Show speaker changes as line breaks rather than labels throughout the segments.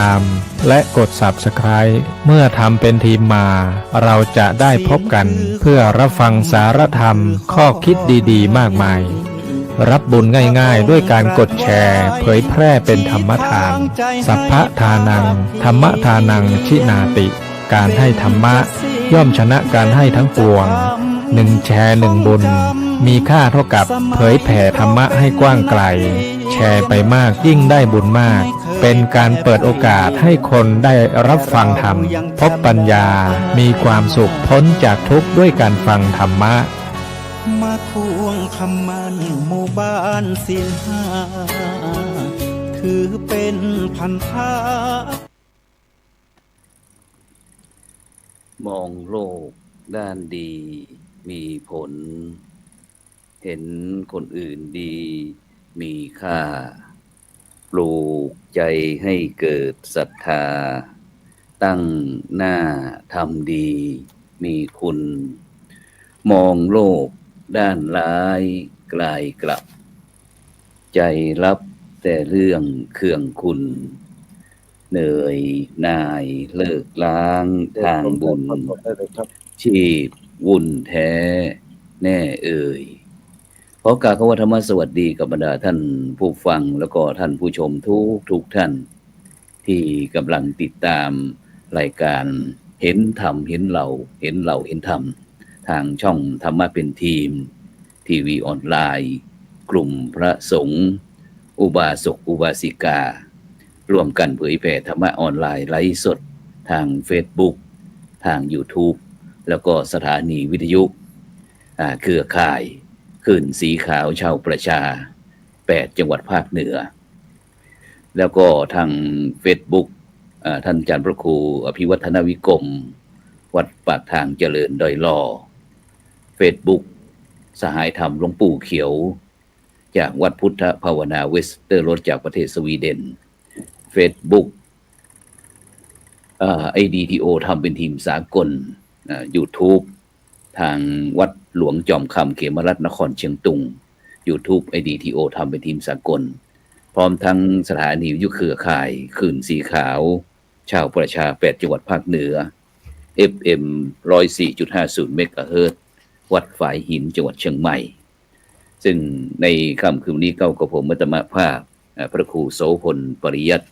ตามและกด Subscribe เมื่อทำเป็นทีมมาเราจะได้พบกันเพื่อรับฟังสารธรรมข้อคิดดีๆมากมายรับบุญง่ายๆด้วยการกดแชร์เผยแพร่เป็นธรรมทานสัพพะทานังธรรมทานังชินาติการให้ธรรมะย่อมชนะการให้ทั้งปวงหนึ่งแชร์หนึ่งบุญมีค่าเท่ากับเผยแผ่ธรรมะให้กว้างไกลแชร์ไปมากยิ่งได้บุญมากเป็นการเปิดโอกาสให้คนได้รับฟังธรรมพบปัญญามีความสุขพ้นจากทุกข์ด้วยการฟังธรรมะ
มาทวงคำมันหมู่บ้านศีลห้าถือเป็นพันธะ
มองโลกด้านดีมีผลเห็นคนอื่นดีมีค่าปลูกใจให้เกิดศรัทธาตั้งหน้าทำดีมีคุณมองโลกด้านร้ายกลายกลับใจรับแต่เรื่องเคืองคุณเหนื่อยหน่ายเลิกล้างทางบุญชีพวุ่นแท้แน่เอ่ยขอกราบคำว่าธรรมสวัสดีกับบรรดาท่านผู้ฟังแล้วก็ท่านผู้ชมทุกท่านที่กำลังติดตามรายการเห็นธรรมเห็นเราเห็นธรรมทางช่องธรรมะเป็นทีมทีวีออนไลน์กลุ่มพระสงฆ์อุบาสกอุบาสิการ่วมกันเผยแผ่ธรรมะออนไลน์ไลฟ์สดทาง Facebook ทาง YouTube แล้วก็สถานีวิทยุเครือข่ายคลื่นสีขาวชาวประชา8จังหวัดภาคเหนือแล้วก็ทาง Facebook ท่านอาจารย์พระครูอภิวัฒนวิกรมวัดปากทางเจริญดอยลอ Facebook สหายธรรมหลวงปู่เขียวจากวัดพุทธภาวนาเวสเตอร์โรดจากประเทศสวีเดน Facebook IDTO ทำเป็นทีมสากลYouTube ทางวัดหลวงจอมคำเขมรัตน์นครเชียงตุง YouTube IDTO ทำเป็นทีมสากลพร้อมทั้งสถานีวิทยุเครือข่ายคลื่นสีขาวชาวประชา8จังหวัดภาคเหนือ FM 104.50 เมกะเฮิรตซ์วัดฝายหินจังหวัดเชียงใหม่ซึ่งในค่ำคืนนี้เก้ากับผมมัตมภาพพระครูโสพลปริยัติ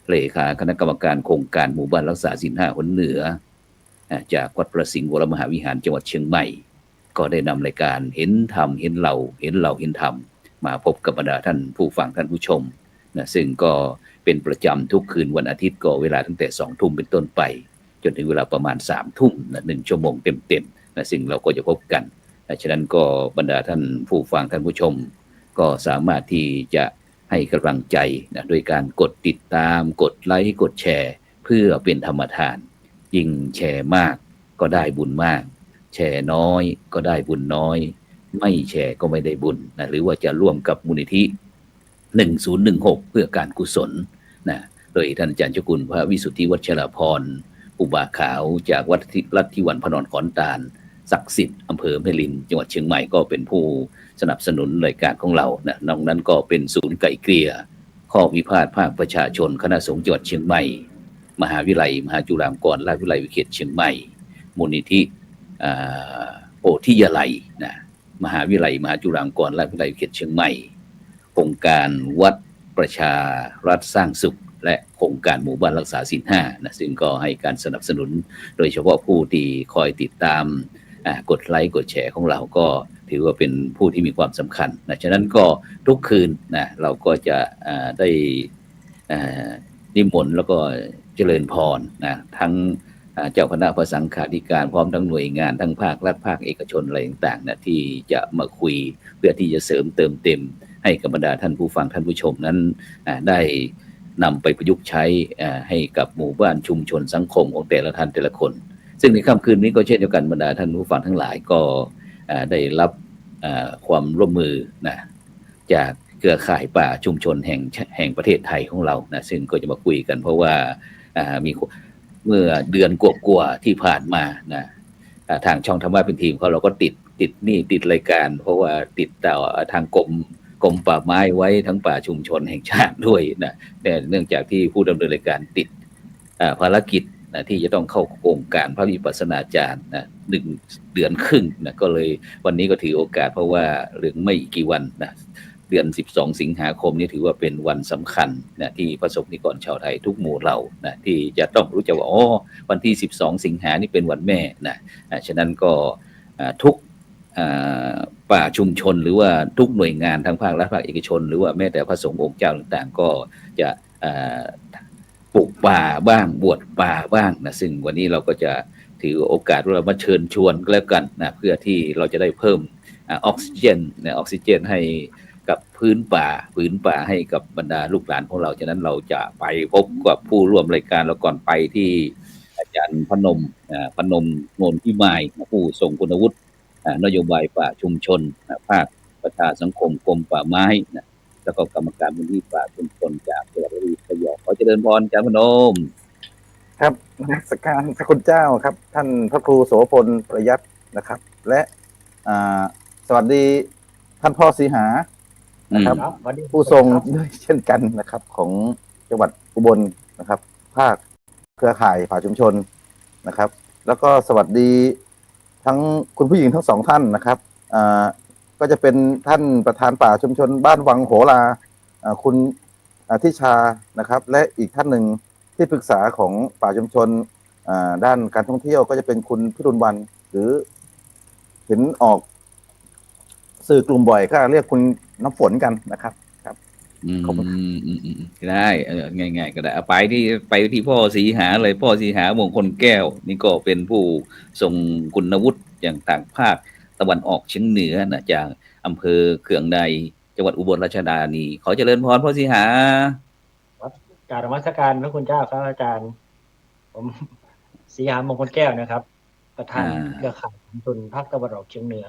เลขาคณะกรรมการโครงการหมู่บ้านรักษาศีล5หนเหนือจากวัดประสิงห์วรมหาวิหารจังหวัดเชียงใหม่ก็ได้นำรายการเห็นธรรมเห็นเราเห็นธรรมมาพบกับบรรดาท่านผู้ฟังท่านผู้ชมนะซึ่งก็เป็นประจำทุกคืนวันอาทิตย์ก็เวลาตั้งแต่ 20:00 นเป็นต้นไปจนถึงเวลาประมาณ 3:00 นนะ1ชั่วโมงเต็มๆนะซึ่งเราก็จะพบกันฉะนั้นก็บรรดาท่านผู้ฟังท่านผู้ชมก็สามารถที่จะให้กำลังใจนะโดยการกดติดตามกดไลค์กดแชร์เพื่อเป็นธรรมทานยิ่งแชร์มากก็ได้บุญมากแชร์น้อยก็ได้บุญน้อยไม่แชร์ก็ไม่ได้บุญนะหรือว่าจะร่วมกับมูลนิธิ1016เพื่อการกุศลนะโดยท่านอาจารย์เจ้าคุณพระวิสุทธิวัชรพรอุบาขาวจากวัดลัทธิวันพนรขอนตาลศักดิ์สิทธิ์อำเภอแม่ริมจังหวัดเชียงใหม่ก็เป็นผู้สนับสนุนรายการของเรานะนอกนั้นก็เป็นศูนย์ไก่เกลี่ยข้อวิพาทภาคประชาชนคณะสงฆ์จังหวัดเชียงใหม่มหาวิทยาลัยมหาจุฬาลงกรณราชวิทยาลัยวิเขตเชียงใหม่มูลนิธิโพธิยาลัยนะมหาวิทยาลัยมหาจุฬาลงกรณราชวิทยาลัยวิเขตเชียงใหม่โครงการวัดประชารัฐสร้างสุขและโครงการหมู่บ้านรักษาศีล5นะซึ่งก็ให้การสนับสนุนโดยเฉพาะผู้ที่คอยติดตามกดไลค์กดแชร์ของเราก็ถือว่าเป็นผู้ที่มีความสำคัญนะฉะนั้นก็ทุกคืนนะเราก็จะได้นิมนต์แล้วก็เจริญพรนะทั้งเจ้าคณะพระสังฆาธิการพร้อมทั้งหน่วยงานทั้งภาครัฐภาคเอกชนอะไรต่างๆนะที่จะมาคุยเพื่อที่จะเสริมเติมเต็มให้กับบรรดาท่านผู้ฟังท่านผู้ชมนั้นได้นำไปประยุกต์ใช้ให้กับหมู่บ้านชุมชนสังคมของแต่ละท่านแต่ละคนซึ่งในค่ำคืนนี้ก็เช่นเดียวกันบรรดาท่านผู้ฟังทั้งหลายก็ได้รับความร่วมมือนะจากเครือข่ายป่าชุมชนแห่งประเทศไทยของเรานะซึ่งก็จะมาคุยกันเพราะว่ามีเมื่อเดือนกว่าๆที่ผ่านมานะทางช่องธรรมะเป็นทีมเขาเราก็ติดรายการเพราะว่าติดต่อทางกรม กรมป่าไม้ไว้ทั้งป่าชุมชนแห่งชาติด้วยนะแต่เนื่องจากที่ผู้ดำเนินรายการติดภารกิจนะที่จะต้องเข้าโครงการพระวิปัสสนาจารย์นะ1 เดือนครึ่งนะก็เลยวันนี้ก็ถือโอกาสเพราะว่าเหลือไม่กี่วันนะเดือน12 สิงหาคมนี้ถือว่าเป็นวันสำคัญนะที่ประสบนิกรชาวไทยทุกหมู่เหล่านะที่จะต้องรู้จักว่าอ๋อวันที่12 สิงหานี่เป็นวันแม่นะฉะนั้นก็ทุกป่าชุมชนหรือว่าทุกหน่วยงานทั้งภาครัฐภาคเอกชนหรือว่าแม้แต่พระสงฆ์องค์เจ้าต่างๆก็จะปลูกป่าบ้างบวชป่าบ้างนะซึ่งวันนี้เราก็จะถือโอกาสเรามาเชิญชวนแล้วกันนะเพื่อที่เราจะได้เพิ่มออกซิเจนนะออกซิเจนให้กับพื้นป่าให้กับบรรดาลูกหลานของเราฉะนั้นเราจะไปพบกับผู้ร่วมรายการเราก่อนไปที่อาจารย์พนมโนนพิมายผู้ทรงคุณวุฒินโยบายป่าชุมชนภาคประชาสังคมกรมป่าไม้นะแล้วก็กรรมการมูลนิธิป่าชุมชนจากจังหวัดระยองขอเจริญพรอาจารย์พนม
ครับนมัสการพระคุณเจ้าครับท่านพระครูโสพลประยัตนะครับและสวัสดีท่านพ่อศรีหานะครับผู้ทรงด้วยเช่นกันนะครับของจังหวัดอุบลนะครับภาคเครือข่ายป่าชุมชนนะครับแล้วก็สวัสดีทั้งคุณผู้หญิงทั้ง2 ท่านนะครับก็จะเป็นท่านประธานป่าชุมชนบ้านวังโหราคุณทิชานะครับและอีกท่านหนึ่งที่ปรึกษาของป่าชุมชนด้านการท่องเที่ยวก็จะเป็นคุณพิรุณวรรณหรือเห็นออกสื่อกลุ่มบ่อยก็เรียกคุณน้ำฝนกันนะครับครับ
ขอบคุณได้ง่ายๆก็ได้ไปที่พ่อศรีหาเลยพ่อศรีหามงคลแก้วนี่ก็เป็นผู้ทรงคุณวุฒิอย่างต่างภาคตะวันออกเฉียงเหนือนะจากอำเภอเขื่องในจังหวัดอุบลราชธานีขอเจริญพรพ่อศรีหาก
ราบนมัสการพระคุณเจ้าครับอาจารย์ผมศรีหามงคลแก้วนะครับประธานเครือข่ายชุมชนภาคตะวันออกเฉียงเหนือ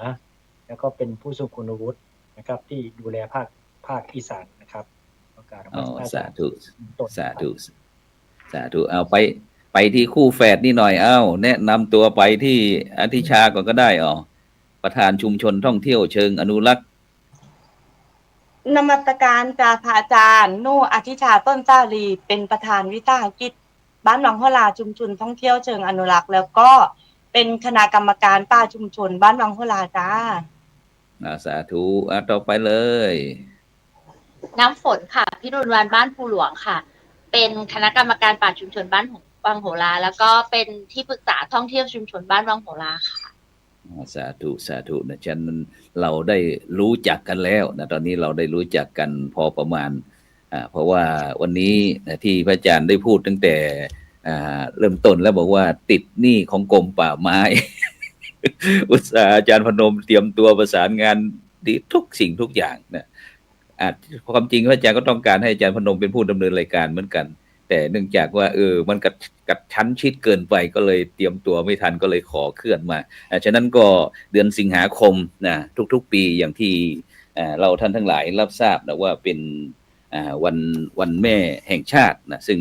แล้วก็เป็นผู้ทรงคุณวุฒินะครับที่ดูแลภาคอีสานนะครับ
สาธุเอาไปที่คู่แฝดนี่หน่อยแนะนำตัวไปที่อธิชาก่อนก็ได้ประธานชุมชนท่องเที่ยวเชิงอนุรักษ์
นมัสการจากพระอาจารย์นู่อธิชาต้นเจ้าลีเป็นประธานวิสาหกิจบ้านหนองฮลาชุมชนท่องเที่ยวเชิงอนุรักษ์แล้วก็เป็นคณะกรรมการป่าชุมชนบ้านหนองฮลาจ้า
สาธุต่อไปเลย
น้ำฝนค่ะพี่รุนวรรณบ้านภูหลวงค่ะเป็นคณะกรรมการป่าชุมชนบ้านวังโหราแล้วก็เป็นที่ปรึกษาท่องเที่ยวชุมชนบ้านวังโหราค่ะ
สาธุนะฉันเราได้รู้จักกันแล้วนะตอนนี้เราได้รู้จักกันพอประมาณเพราะว่าวันนี้ที่พระอาจารย์ได้พูดตั้งแต่เริ่มต้นแล้วบอกว่าติดหนี้ของกรมป่าไม้ อุตสาห์อาจารย์พนมเตรียมตัวประสานงานดีทุกสิ่งทุกอย่างนะความจริงพระอาจารย์ก็ต้องการให้อาจารย์พนมเป็นผู้ดำเนินรายการเหมือนกันแต่เนื่องจากว่ามันกัดชั้นชิดเกินไปก็เลยเตรียมตัวไม่ทันก็เลยขอเคลื่อนมาฉะนั้นก็เดือนสิงหาคมนะทุกๆปีอย่างที่เราท่านทั้งหลายรับทราบนะว่าเป็นวันแม่แห่งชาตินะซึ่ง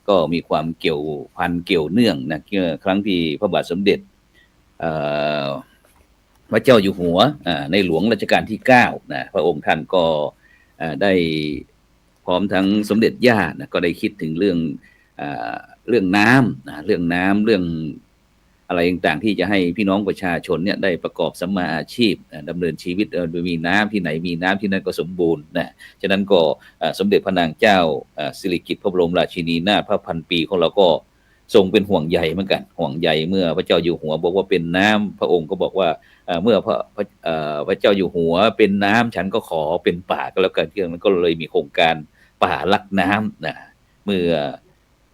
ก็มีความเกี่ยวพันเกี่ยวเนื่องนะครั้งที่พระบาทสมเด็จพระเจ้าอยู่หัวในหลวงรัชกาลที่9นะพระองค์ท่านก็ได้พร้อมทั้งสมเด็จย่านะก็ได้คิดถึงเรื่องน้ำนะเรื่องอะไรต่างๆที่จะให้พี่น้องประชาชนเนี่ยได้ประกอบสัมมาอาชีพดำเนินชีวิตโดยมีน้ำที่ไหนมีน้ำที่นั่นก็สมบูรณ์นะฉะนั้นก็สมเด็จพระนางเจ้าสิริกิติ์พระบรมราชินีนาถพระพันปีของเราก็ทรงเป็นห่วงใยเหมือนกันห่วงใยเมื่อพระเจ้าอยู่หัวบอกว่าเป็นน้ำพระองค์ก็บอกว่าเมื่อพระเจ้าอยู่หัวเป็นน้ำฉันก็ขอเป็นป่าก็แล้วกันที่นั้นก็เลยมีโครงการป่ารักน้ำนะเมื่อ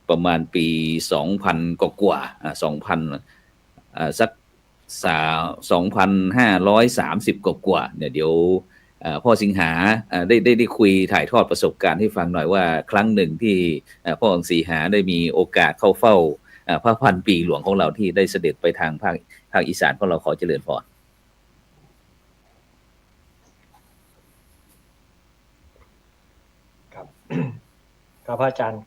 ประมาณปี 2000 กว่าสัก2,530 กว่าเนี่ยเดี๋ยวพ่อสิงหาได้คุยถ่ายทอดประสบการณ์ให้ฟังหน่อยว่าครั้งหนึ่งที่พ่อสิงหาได้มีโอกาสเข้าเฝ้าพระพันปีหลวงของเราที่ได้เสด็จไปทางภาคอีสานของเราขอเจริญพร
ครับครับพระอาจารย์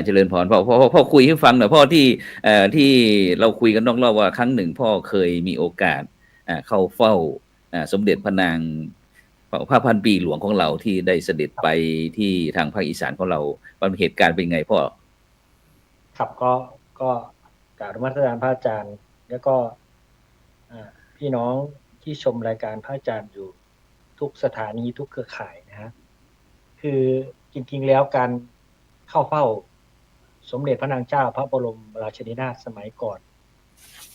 เจริญพรพ่อคุยให้ฟังหน่อยพ่อที่เราคุยกันนอกรอบว่าครั้งหนึ่งพ่อเคยมีโอกาสเข้าเฝ้าสมเด็จพระนาง พระพันปีหลวงของเราที่ได้เสด็จไปที่ทางภาคอีสานของเรามันเหตุการณ์เป็นไงพ่อ
ครับก็กราบนมัสการพระอาจารย์ แล้วก็พี่น้องที่ชมรายการพระอาจารย์อยู่ทุกสถานีทุกเครือข่ายนะฮะคือจริงๆแล้วการเข้าเฝ้าสมเด็จพระนางเจ้าพระบรมราชินีนาถสมัยก่อน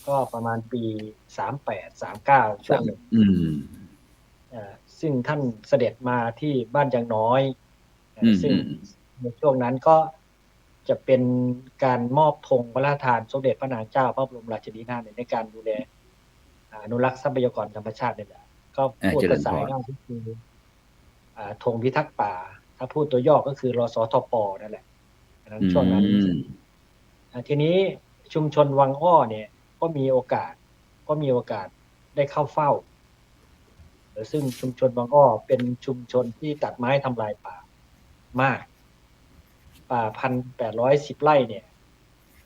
ก็ประมาณปี38-39ช่วงหนึ่งซึ่งท่านเสด็จมาที่บ้านยางน้อยซึ่งในช่วงนั้นก็จะเป็นการมอบธงพระราชทานสมเด็จพระนางเจ้าพระบรมราชินีนาถในการดูแลอนุรักษ์ทรัพยากรธรรมชาตินี่แหละก็พูดภาษาง่ายก็คือธงพิทักษ์ป่าถ้าพูดตัวย่อก็คือรสทปนั่นแหละช่วงนั้นทีนี้ชุมชนวังอ้อเนี่ยก็มีโอกาสได้เข้าเฝ้าซึ่งชุมชนวังอ้อเป็นชุมชนที่ตัดไม้ทำลายป่ามากป่า1,810 ไร่เนี่ย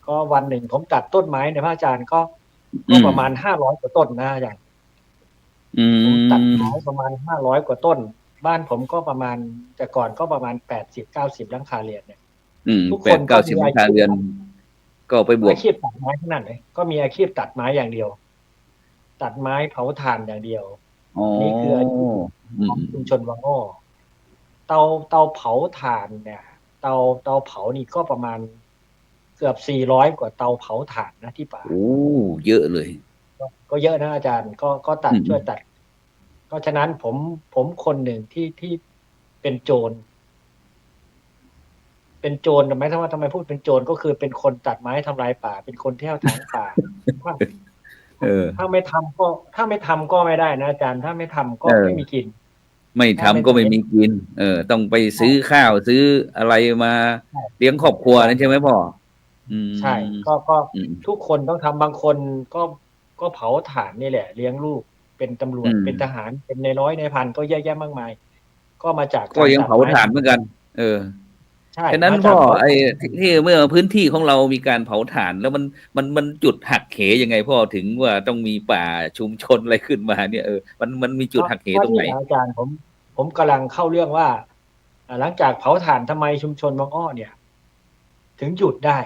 ก็วันหนึ่งผมตัดต้นไม้ในพระอาจารย์ก็ประมาณ500 กว่าต้นนะอาจารย์ผมตัดไม้ประมาณ500 กว่าต้นบ้านผมก็ประมาณแต่ก่อนก็ประมาณ80-90 หลังคาเรือนเนี่ยทุกคนก็มีอาชีพก็ไปบวกอาชีพตัดไม้ขนาดไหนก็มีอาชีพตัดไม้อย่างเดียวตัดไม้เผาถ่านอย่างเดียวนี่คืออาชีพของชุมชนวังอ้อเตาเผาถ่านเนี่ยเตาเผานี่ก็ประมาณเกือบ400 กว่าเตาเผาถ่านนะที่ป่า
โอ้เยอะเลย
ก็เยอะนะอาจารย์ก็ตัดช่วยตัดเพราะฉะนั้นผมคนหนึ่งที่เป็นโจรทำไมพูดเป็นโจรก็คือเป็นคนตัดไม้ทำลายป่าเป็นคนเที่ยวถางป่าถ้าไม่ทำก็ไม่ได้นะอาจารย์ถ้าไม่ทำก็ไม่มีกิน
ไม่ทำก็ไม่มีกินต้องไปซื้อข้าวซื้ออะไรมาเลี้ยงครอบครัวนั่นใช่ไหมพ่อ
ใช่ก็ทุกคนต้องทำบางคนก็เผาถ่านนี่แหละเลี้ยงลูกเป็นตำรวจเป็นทหารเป็นในร้อยในพันก็เยอะแยะมากมายก็มาจาก
ก็ยังเผาถ่านเหมือนกันใช่ฉะนั้นพ่อไอ้ที่เมื่อพื้นที่ของเรามีการเผาถ่านแล้วมันจุดหักเหยังไงพ่อถึงว่าต้องมีป่าชุมชนอะไรขึ้นมาเนี่ยมันมีจุดหักเหตรงไหน
อาจารย์ผมกำลังเข้าเรื่องว่าหลังจากเผาถ่านทำไมชุมชนบางอ้อเนี่ยถึงหยุดได้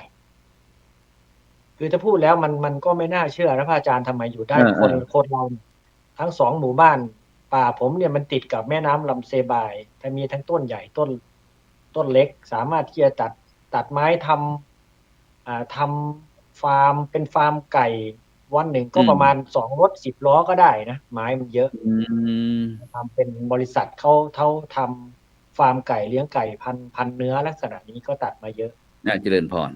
คือถ้าพูดแล้วมันก็ไม่น่าเชื่อนะพระอาจารย์ทำไมอยู่ได้คนเราทั้ง2 หมู่บ้านป่าผมเนี่ยมันติดกับแม่น้ำลำเซบายจะมีทั้งต้นใหญ่ต้นเล็กสามารถที่จะตัดไม้ทำฟาร์มเป็นฟาร์มไก่วันหนึ่งก็ประมาณ2 รถ 10 ล้อก็ได้นะไม้มันเยอะทำเป็นบริษัทเขาทำฟาร์มไก่เลี้ยงไก่พันเนื้อลักษณะนี้ก็ตัดมาเยอะ
น่าเจริญพร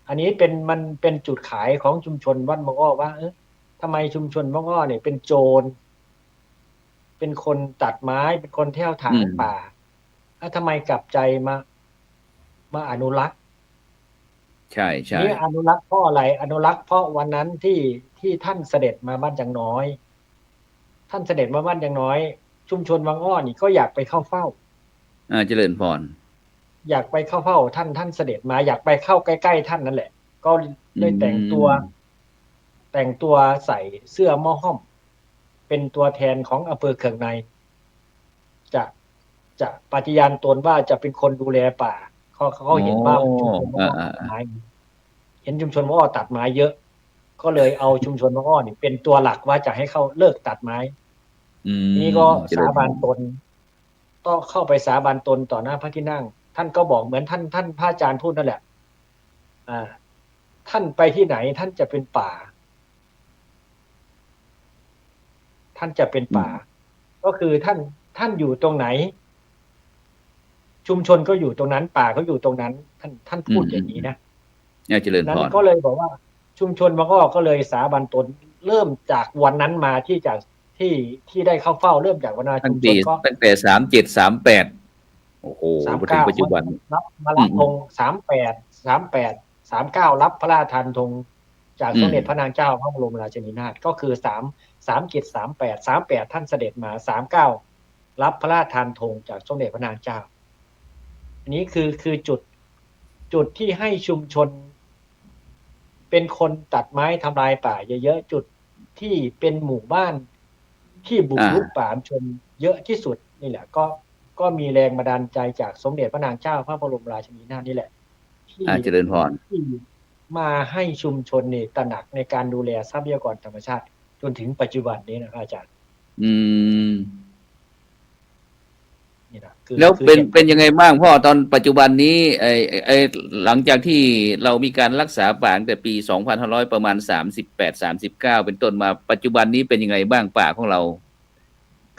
อันนี้มันเป็นจุดขายของชุมชนบ้านบางอ้อว่าทำไมชุมชนบางอ้อเนี่ยเป็นโจรเป็นคนตัดไม้เป็นคนเที่ยวถางป่าแล้วทำไมกลับใจมาอนุรักษ์
ใช่
นี่อนุรักษ์เพราะอะไรอนุรักษ์เพราะวันนั้นที่ท่านเสด็จมาบ้านยางน้อยท่านเสด็จมาบ้านยางน้อยชุมชนบางอ้อนี่ก็อยากไปเข้าเฝ้า
เจริญพร
อยากไปเข้าเฝ้าท่านเสด็จมาอยากไปเข้าใกล้ๆท่านนั่นแหละก็เลยแต่งตัวใส่เสื้อหม้อห้อมเป็นตัวแทนของอำเภอเคืองในจะปฏิญาณตนว่าจะเป็นคนดูแลป่าเขาเห็นว่าชุมชนมะอ้อตัดไม้เห็นชุมชนมะอ้อตัดไม้เยอะก็เลยเอาชุมชนมะอ้อนี่เป็นตัวหลักว่าจะให้เขาเลิกตัดไม้นี่ก็สาบานตนต้องเข้าไปสาบานตนต่อหน้าพระที่นั่งท่านก็บอกเหมือนท่านพระอาจารย์พูดนั่นแหละท่านไปที่ไหนท่านจะเป็นป่าท่านจะเป็นป่าก็คือท่านอยู่ตรงไหนชุมชนก็อยู่ตรงนั้นป่าก็อยู่ตรงนั้นท่านพูดอย่างนี้นะ
เจริญพร
นั้นก็เลยบอกว่าชุมชนบางอ้อก็เลยสาบานตนเริ่มจากวันนั้นมาที่ได้เข้าเฝ้าเริ่มจากวันนั้นชุมชนก็
ตั้งแต่3738โอ้โหถึงปัจจุบัน
รับมาละธง3839รับพระราชทานธงจากสมเด็จพระนางเจ้าพระบรมราชินีนาถก็คือ3738ท่านเสด็จมา39รับพระราชทานธงจากสมเด็จพระนางเจ้าอันนี้คือจุดที่ให้ชุมชนเป็นคนตัดไม้ทำลายป่าเยอะๆจุดที่เป็นหมู่บ้าน ที่บุกรุกป่าชุมชนเยอะที่สุดนี่แหละก็มีแรงบันดาลใจจากสมเด็จพระนางเจ้าพระบรมราชินีนาถนี่แหละที่
เจริญพร
ที่มาให้ชุมชนนี่ตระหนักในการดูแลทรัพยากรธรรมชาติจนถึงปัจจุบันนี้นะครับอาจารย์นี่นะ
แล้วเป็นยังไงบ้างพ่อตอนปัจจุบันนี้หลังจากที่เรามีการรักษาป่าตั้งแต่ปี2500ประมาณ38-39เป็นต้นมาปัจจุบันนี้เป็นยังไงบ้างป่าของเรา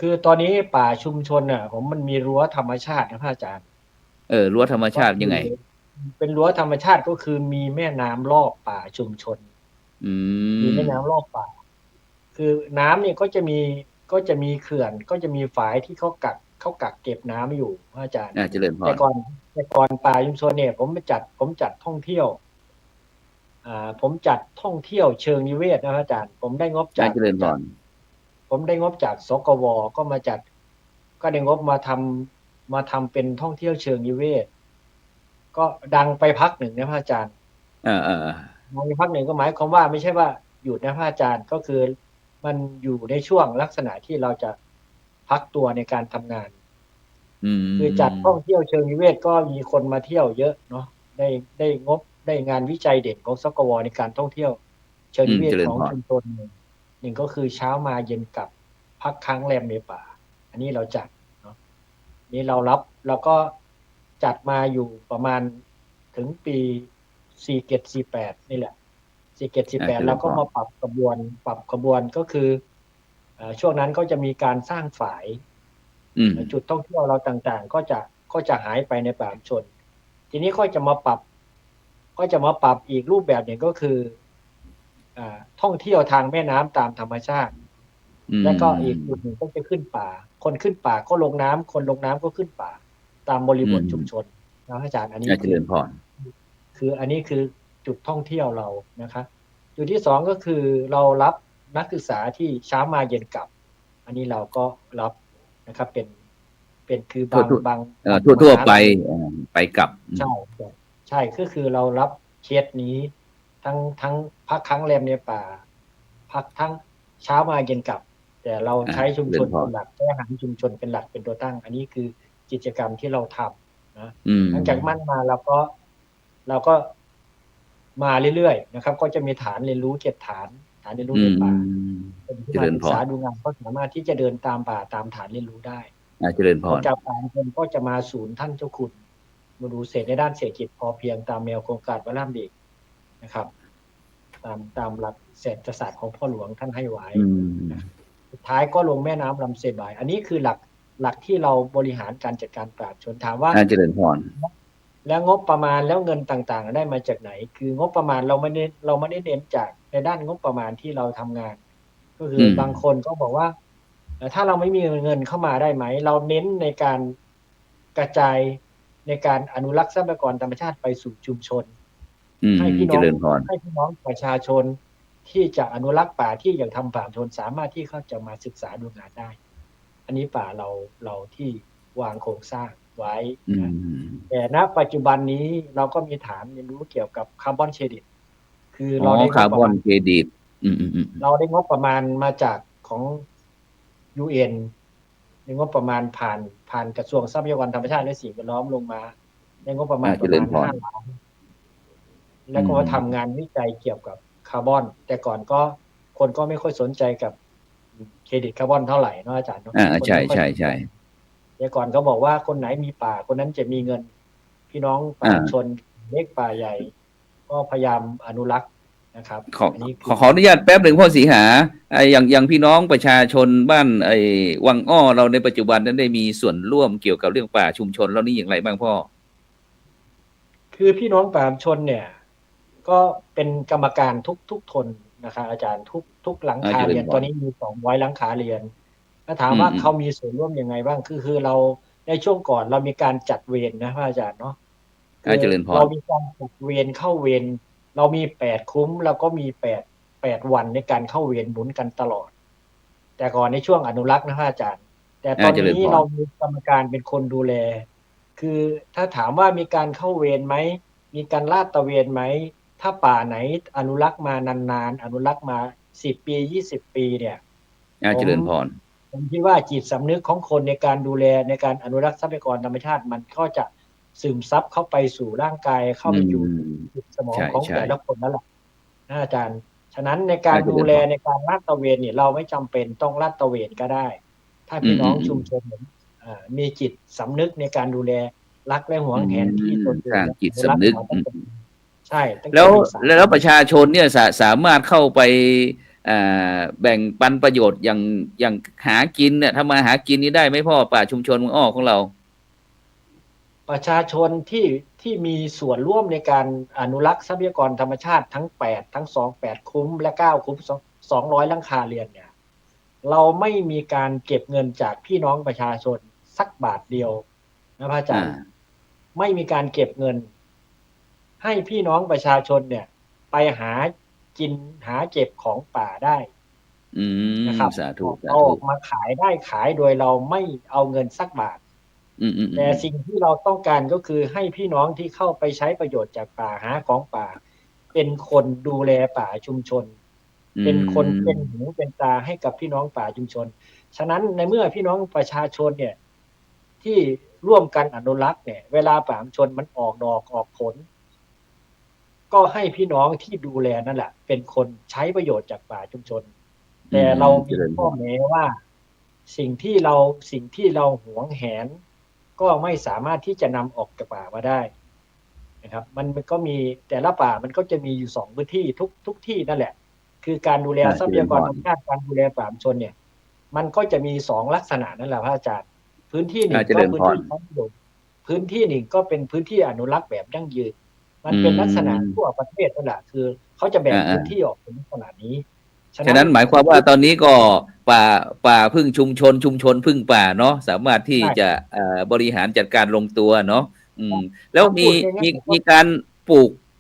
คือตอนนี้ป่าชุมชนน่ะผมมันมีรั้วธรรมชาตินะพระอาจารย์
รั้วธรรมชาติยังไง
เป็นรั้วธรรมชาติก็คือมีแม่น้ำรอบป่าชุมชนมีแม่น้ำรอบป่าคือน้ำเนี่ยก็จะมีเขื่อนก็จะมีฝายที่เขากักเก็บน้ำอยู่พระอาจารย์
เจริญพร
แต่ก่อนป่าชุมชนเนี่ยผมจัดท่องเที่ยวผมจัดท่องเที่ยวเชิงนิเวศนะพระอาจารย์ผมได้งบจาก
เจริญพร
ผมได้งบจากสกวก็มาจัดก็ได้งบมาทำเป็นท่องเที่ยวเชิงนิเวศก็ดังไปพักหนึ่งนะพระอาจารย์ดังไปพักหนึ่งก็หมายความว่าไม่ใช่ว่าหยุดนะพระอาจารย์ก็คือมันอยู่ในช่วงลักษณะที่เราจะพักตัวในการทำงานคือจัดท่องเที่ยวเชิงนิเวศก็มีคนมาเที่ยวเยอะเนาะได้งบได้งานวิจัยเด่นของสกวในการท่องเที่ยวเชิงนิเวศของชุมชนหนึ่งก็คือเช้ามาเย็นกลับพักค้างแรมในป่าอันนี้เราจัดเนาะนี่เราก็จัดมาอยู่ประมาณถึงปี47-48นี่แหละ47-48แล้วก็มาปรับกระบวนก็คือช่วงนั้นก็จะมีการสร้างฝายจุดท่องเที่ยวเราต่างๆก็จะหายไปในป่าชุมชนทีนี้ก็จะมาปรับอีกรูปแบบหนึ่งก็คือท่องเที่ยวทางแม่น้ำตามธรรมชาติแล้วก็อีกจุดหนึ่งก็จะขึ้นป่าคนขึ้นป่าก็ลงน้ำคนลงน้ำก็ขึ้นป่าตามบริบทชุมชนนะอาจารย์อันนี้คืออันนี้คือจุดท่องเที่ยวเรานะครับจุดที่สองก็คือเรารับนักศึกษาที่เช้ามาเย็นกลับอันนี้เราก็รับนะครับเป็นคือบาง
ทั่วไปกลับ
ใช่คือเรารับเคสนี้ทั้งพักค้างแรมในป่าพักทั้งเช้ามาเย็นกลับแต่เราใช้ชุมชนเป็นหลักใช้อาหารชุมชนเป็นหลักเป็นตัวตั้งอันนี้คือกิจกรรมที่เราทำนะหลังจากมั่นมาเราก็มาเรื่อยๆนะครับก็จะมีฐานเรียนรู้7ฐานเรียนรู้ในป่าเป็นผู้ศึกษาดูงานก็สามารถที่จะเดินตามป่าตามฐานเรียนรู้ได้
เจริญพร
จากป่าคนก็จะมาศูนย์ท่านเจ้าคุณมาดูเศรษฐในด้านเศรษฐกิจพอเพียงตามแนวโครงการพระรามเด็กนะครับตามหลักเศรษฐศาสตร์ของพ่อหลวงท่านให้ไว้สุดท้ายก็ลงแม่น้ำลำเซบายอันนี้คือหลักที่เราบริหารการจัดการป่าชนถามว่า
เจริญพร
แล้วงบประมาณแล้วเงินต่างๆได้มาจากไหนคืองบประมาณเราไม่ได้เน้นจากในด้านงบประมาณที่เราทำงานก็คือบางคนก็บอกว่าถ้าเราไม่มีเงินเข้ามาได้ไหมเราเน้นในการกระจายในการอนุรักษ์ทรัพยากรธรรมชาติไปสู่ชุมชนให้พี่น้องประชาชนที่จะอนุรักษ์ป่าที่อยากทำป่าชนสามารถที่เขาจะมาศึกษาดูงานได้อันนี้ป่าเราที่วางโครงสร้างไว้นะแต่ณปัจจุบันนี้เราก็มีฐานเรียนรู้เกี่ยวกับคาร์บอนเครดิตคือเราได้
คาร์บอนเครดิต
เราได้งบประมาณมาจากของ UN ในงบประมาณผ่านกระทรวงทรัพยากรธรรมชาติและสิ่งแวดล้อมลงมาในงบประมาณ5 ล้านแล้วก็ทำงานวิจัยเกี่ยวกับคาร์บอนแต่ก่อนก็คนก็ไม่ค่อยสนใจกับเครดิตคาร์บอนเท่าไหร่เนาะอาจารย์เนาะ
ใช่
แต่ก่อนเขาบอกว่าคนไหนมีป่าคนนั้นจะมีเงินพี่น้องป่าชนเล็กป่าใหญ่ก็พยายามอนุรักษ์นะครับ
ขออนุญาตแป๊บหนึ่งพ่อศรีหาอย่างพี่น้องประชาชนบ้านวังอ้อเราในปัจจุบันนั้นได้มีส่วนร่วมเกี่ยวกับเรื่องป่าชุมชนแล้วนี่อย่างไรบ้างพ่อ
คือพี่น้องป่าชนเนี่ยก็เป็นกรรมการทุกทนนะครับอาจารย์ทุกหลังคาเรียนตอนนี้มี200หลังคาเรียนถ้าถามว่าเขามีส่วนร่วมยังไงบ้างคือเราในช่วงก่อนเรามีการจัดเวรนะอาจารย์เนาะเรามีการจัดเวรเข้าเวรเรามี8คุ้มแล้วก็มี8วันในการเข้าเวรหมุนกันตลอดแต่ก่อนในช่วงอนุรักษ์นะอาจารย์แต่ตอนนี้เรามีกรรมการเป็นคนดูแลคือถ้าถามว่ามีการเข้าเวรไหมมีการลาดตระเวนไหมถ้าป่าไหนอนุรักษ์มานานๆอนุรักษ์มา10 ปี20 ปีเนี่ย
เจริญพร
ผมคิดว่าจิตสำนึกของคนในการดูแลในการอนุรักษ์ทรัพยากรธรรมชาติมันก็จะซึมซับเข้าไปสู่ร่างกายเข้าไปอยู่ในสมองของแต่ละคนนั่นแหละนะอาจารย์ฉะนั้นในการดูแลในการลาดตระเวนเนี่ยเราไม่จำเป็นต้องลาดตระเวนก็ได้ ถ้าพี่น้องชุมชนมีจิตสำนึกในการดูแลรักและหวงแหนที่ตนเอง
สร้างจิตสำนึก
ใช่
แล้วประชาชนเนี่ยสามารถเข้าไปแบ่งปันประโยชน์อย่างหากินเนี่ยทำมาหากินนี้ได้ไหมพ่อป่าชุมชนเมืองอ้อของเรา
ประชาชนที่มีส่วนร่วมในการอนุรักษ์ทรัพยากรธรรมชาติทั้ง8ทั้ง8คุ้มและ9คุ้ม200หลังคาเรือนเนี่ยเราไม่มีการเก็บเงินจากพี่น้องประชาชนสักบาทเดียวนะพระอาจารย์ไม่มีการเก็บเงินให้พี่น้องประชาชนเนี่ยไปหากินหาเก็บของป่าได้นะครับเอาออกมาขายได้ขายโดยเราไม่เอาเงินสักบาทแต่สิ่งที่เราต้องการก็คือให้พี่น้องที่เข้าไปใช้ประโยชน์จากป่าหาของป่าเป็นคนดูแลป่าชุมชนเป็นคนเป็นหูเป็นตาให้กับพี่น้องป่าชุมชนฉะนั้นในเมื่อพี่น้องประชาชนเนี่ยที่ร่วมกันอนุรักษ์เนี่ยเวลาป่าชุมชนมันออกดอกออกผลก็ให้พี่น้องที่ดูแลนั่นแหละเป็นคนใช้ประโยชน์จากป่าชุมชนแต่เรามีข้อแม้ว่าสิ่งที่เราหวงแหนก็ไม่สามารถที่จะนำออกจากป่ามาได้นะครับมันก็มีแต่ละป่ามันก็จะมีอยู่2พื้นที่ทุกที่นั่นแหละคือการดูแลทรัพยากรธรรมชาติการดูแลป่าชุมชนเนี่ยมันก็จะมี2ลักษณะนั่นแหละพระอาจารย์พื้นที่หนึ่งก็พื้นที่ของประโยชน์พื้นที่หนึ่งก็เป็นพื้นที่อนุรักษ์แบบยั่งยืนมันเป็นลักษณะทั่วประเทศนั่นแหละคือเขาจะแบ่งพื้นที่ออกเป็นลักษณะนี้
ฉะนั้นหมายความว่าตอนนี้ก็ป่าพึ่งชุมชนพึ่งป่าเนาะสามารถที่จะบริหารจัดการลงตัวเนาะแล้วมีการป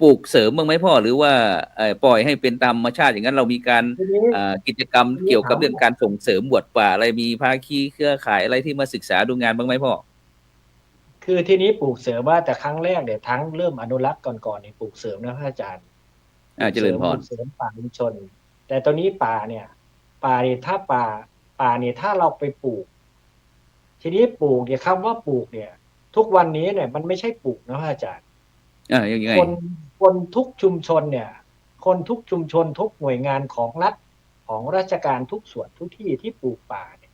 ลูกเสริมบ้างไหมพ่อหรือว่าปล่อยให้เป็นตามธรรมชาติอย่างนั้นเรามีการกิจกรรมเกี่ยวกับเรื่องการส่งเสริมบวชป่าอะไรมีภาคีเครือข่ายอะไรที่มาศึกษาดูงานบ้างไหมพ่อ
คือที่นี้ปลูกเสริมว่าแต่ครั้งแรกเนี่ยทั้งเริ่มอนุรักษ์ก่อนเนี่ยปลูกเสริมนะพระอาจารย์
เจริญพร
เสริมป่าชุมชนแต่ตอนนี้ป่าเนี่ยถ้าป่าเนี่ยถ้าเราไปปลูกทีนี้ปลูกเนี่ยคำว่าปลูกเนี่ยทุกวันนี้เนี่ยมันไม่ใช่ปลูกนะพระอาจารย์
ยังไง
คนทุกชุมชนเนี่ยคนทุกชุมชนทุกหน่วยงานของรัฐของราชการทุกส่วนทุกที่ที่ปลูกป่าเนี่ย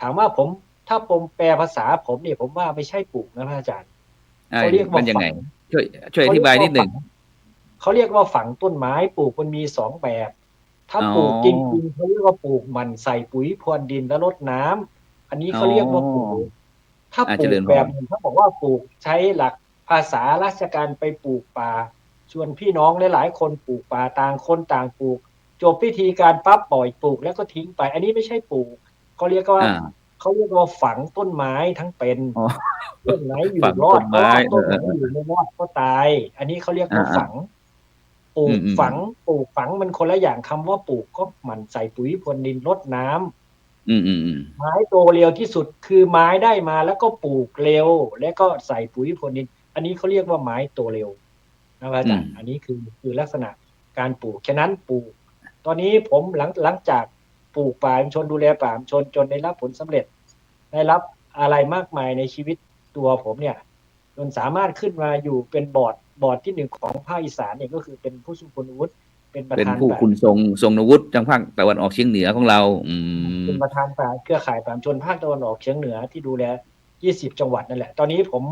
ถามว่าถ้าผมแปลภาษาผมเนี่ยผมว่าไม่ใช่ปลูกนะพระอาจารย์
เขาเรียกว่ายังไงช่วยอธิบายนิดหนึ่ง
เขาเรียกว่าฝังต้นไม้ปลูกมันมี2แบบถ้าปลูกจริงๆเขาเรียกว่าปลูกมันใส่ปุ๋ยพรวนดินและรดน้ำอันนี้เขาเรียกว่าปลูกถ้าปลูกแบบนึงเขาบอกว่าปลูกใช้หลักภาษาราชการไปปลูกป่าชวนพี่น้องหลายๆคนปลูกป่าต่างคนต่างปลูกจบพิธีการปั๊บปล่อยปลูกแล้วก็ทิ้งไปอันนี้ไม่ใช่ปลูกเขาเรียกว่าฝังต้นไม้ทั้งเป็นต้นไหนอยู่รอดก็ต้นไหนอยู่ไม่รอดก็ตายอันนี้เขาเรียกว่าฝังปลูกฝังมันคนละอย่างคำว่าปลูกก็หมั่นใส่ปุ๋ยพรวนดินรดน้ำไม้โตเร็วที่สุดคือไม้ได้มาแล้วก็ปลูกเร็วแล้วก็ใส่ปุ๋ยพรวนดินอันนี้เขาเรียกว่าไม้โตเร็วนะครับอาจารย์อันนี้คือลักษณะการปลูกฉะนั้นปลูกตอนนี้ผมหลังจากปลูกป่าชุมชนดูแลป่าชุมชนจนได้รับผลสำเร็จได้รับอะไรมากมายในชีวิตตัวผมเนี่ยจนสามารถขึ้นมาอยู่เป็นบอร์ดที่1ของภาคอีสานเนี่ยก็คือเป็นผู้ทรงคุณวุฒิเป็นประธาน
ผู้คุณทรงวุฒิทางภาคตะวันออกเฉียงเหนือของเรา
เป็นประธานป่าเครือข่ายป่าชุมชนภาคตะวันออกเฉียงเหนือที่ดูแล20จังหวัดนั่นแหละตอนนี้ผม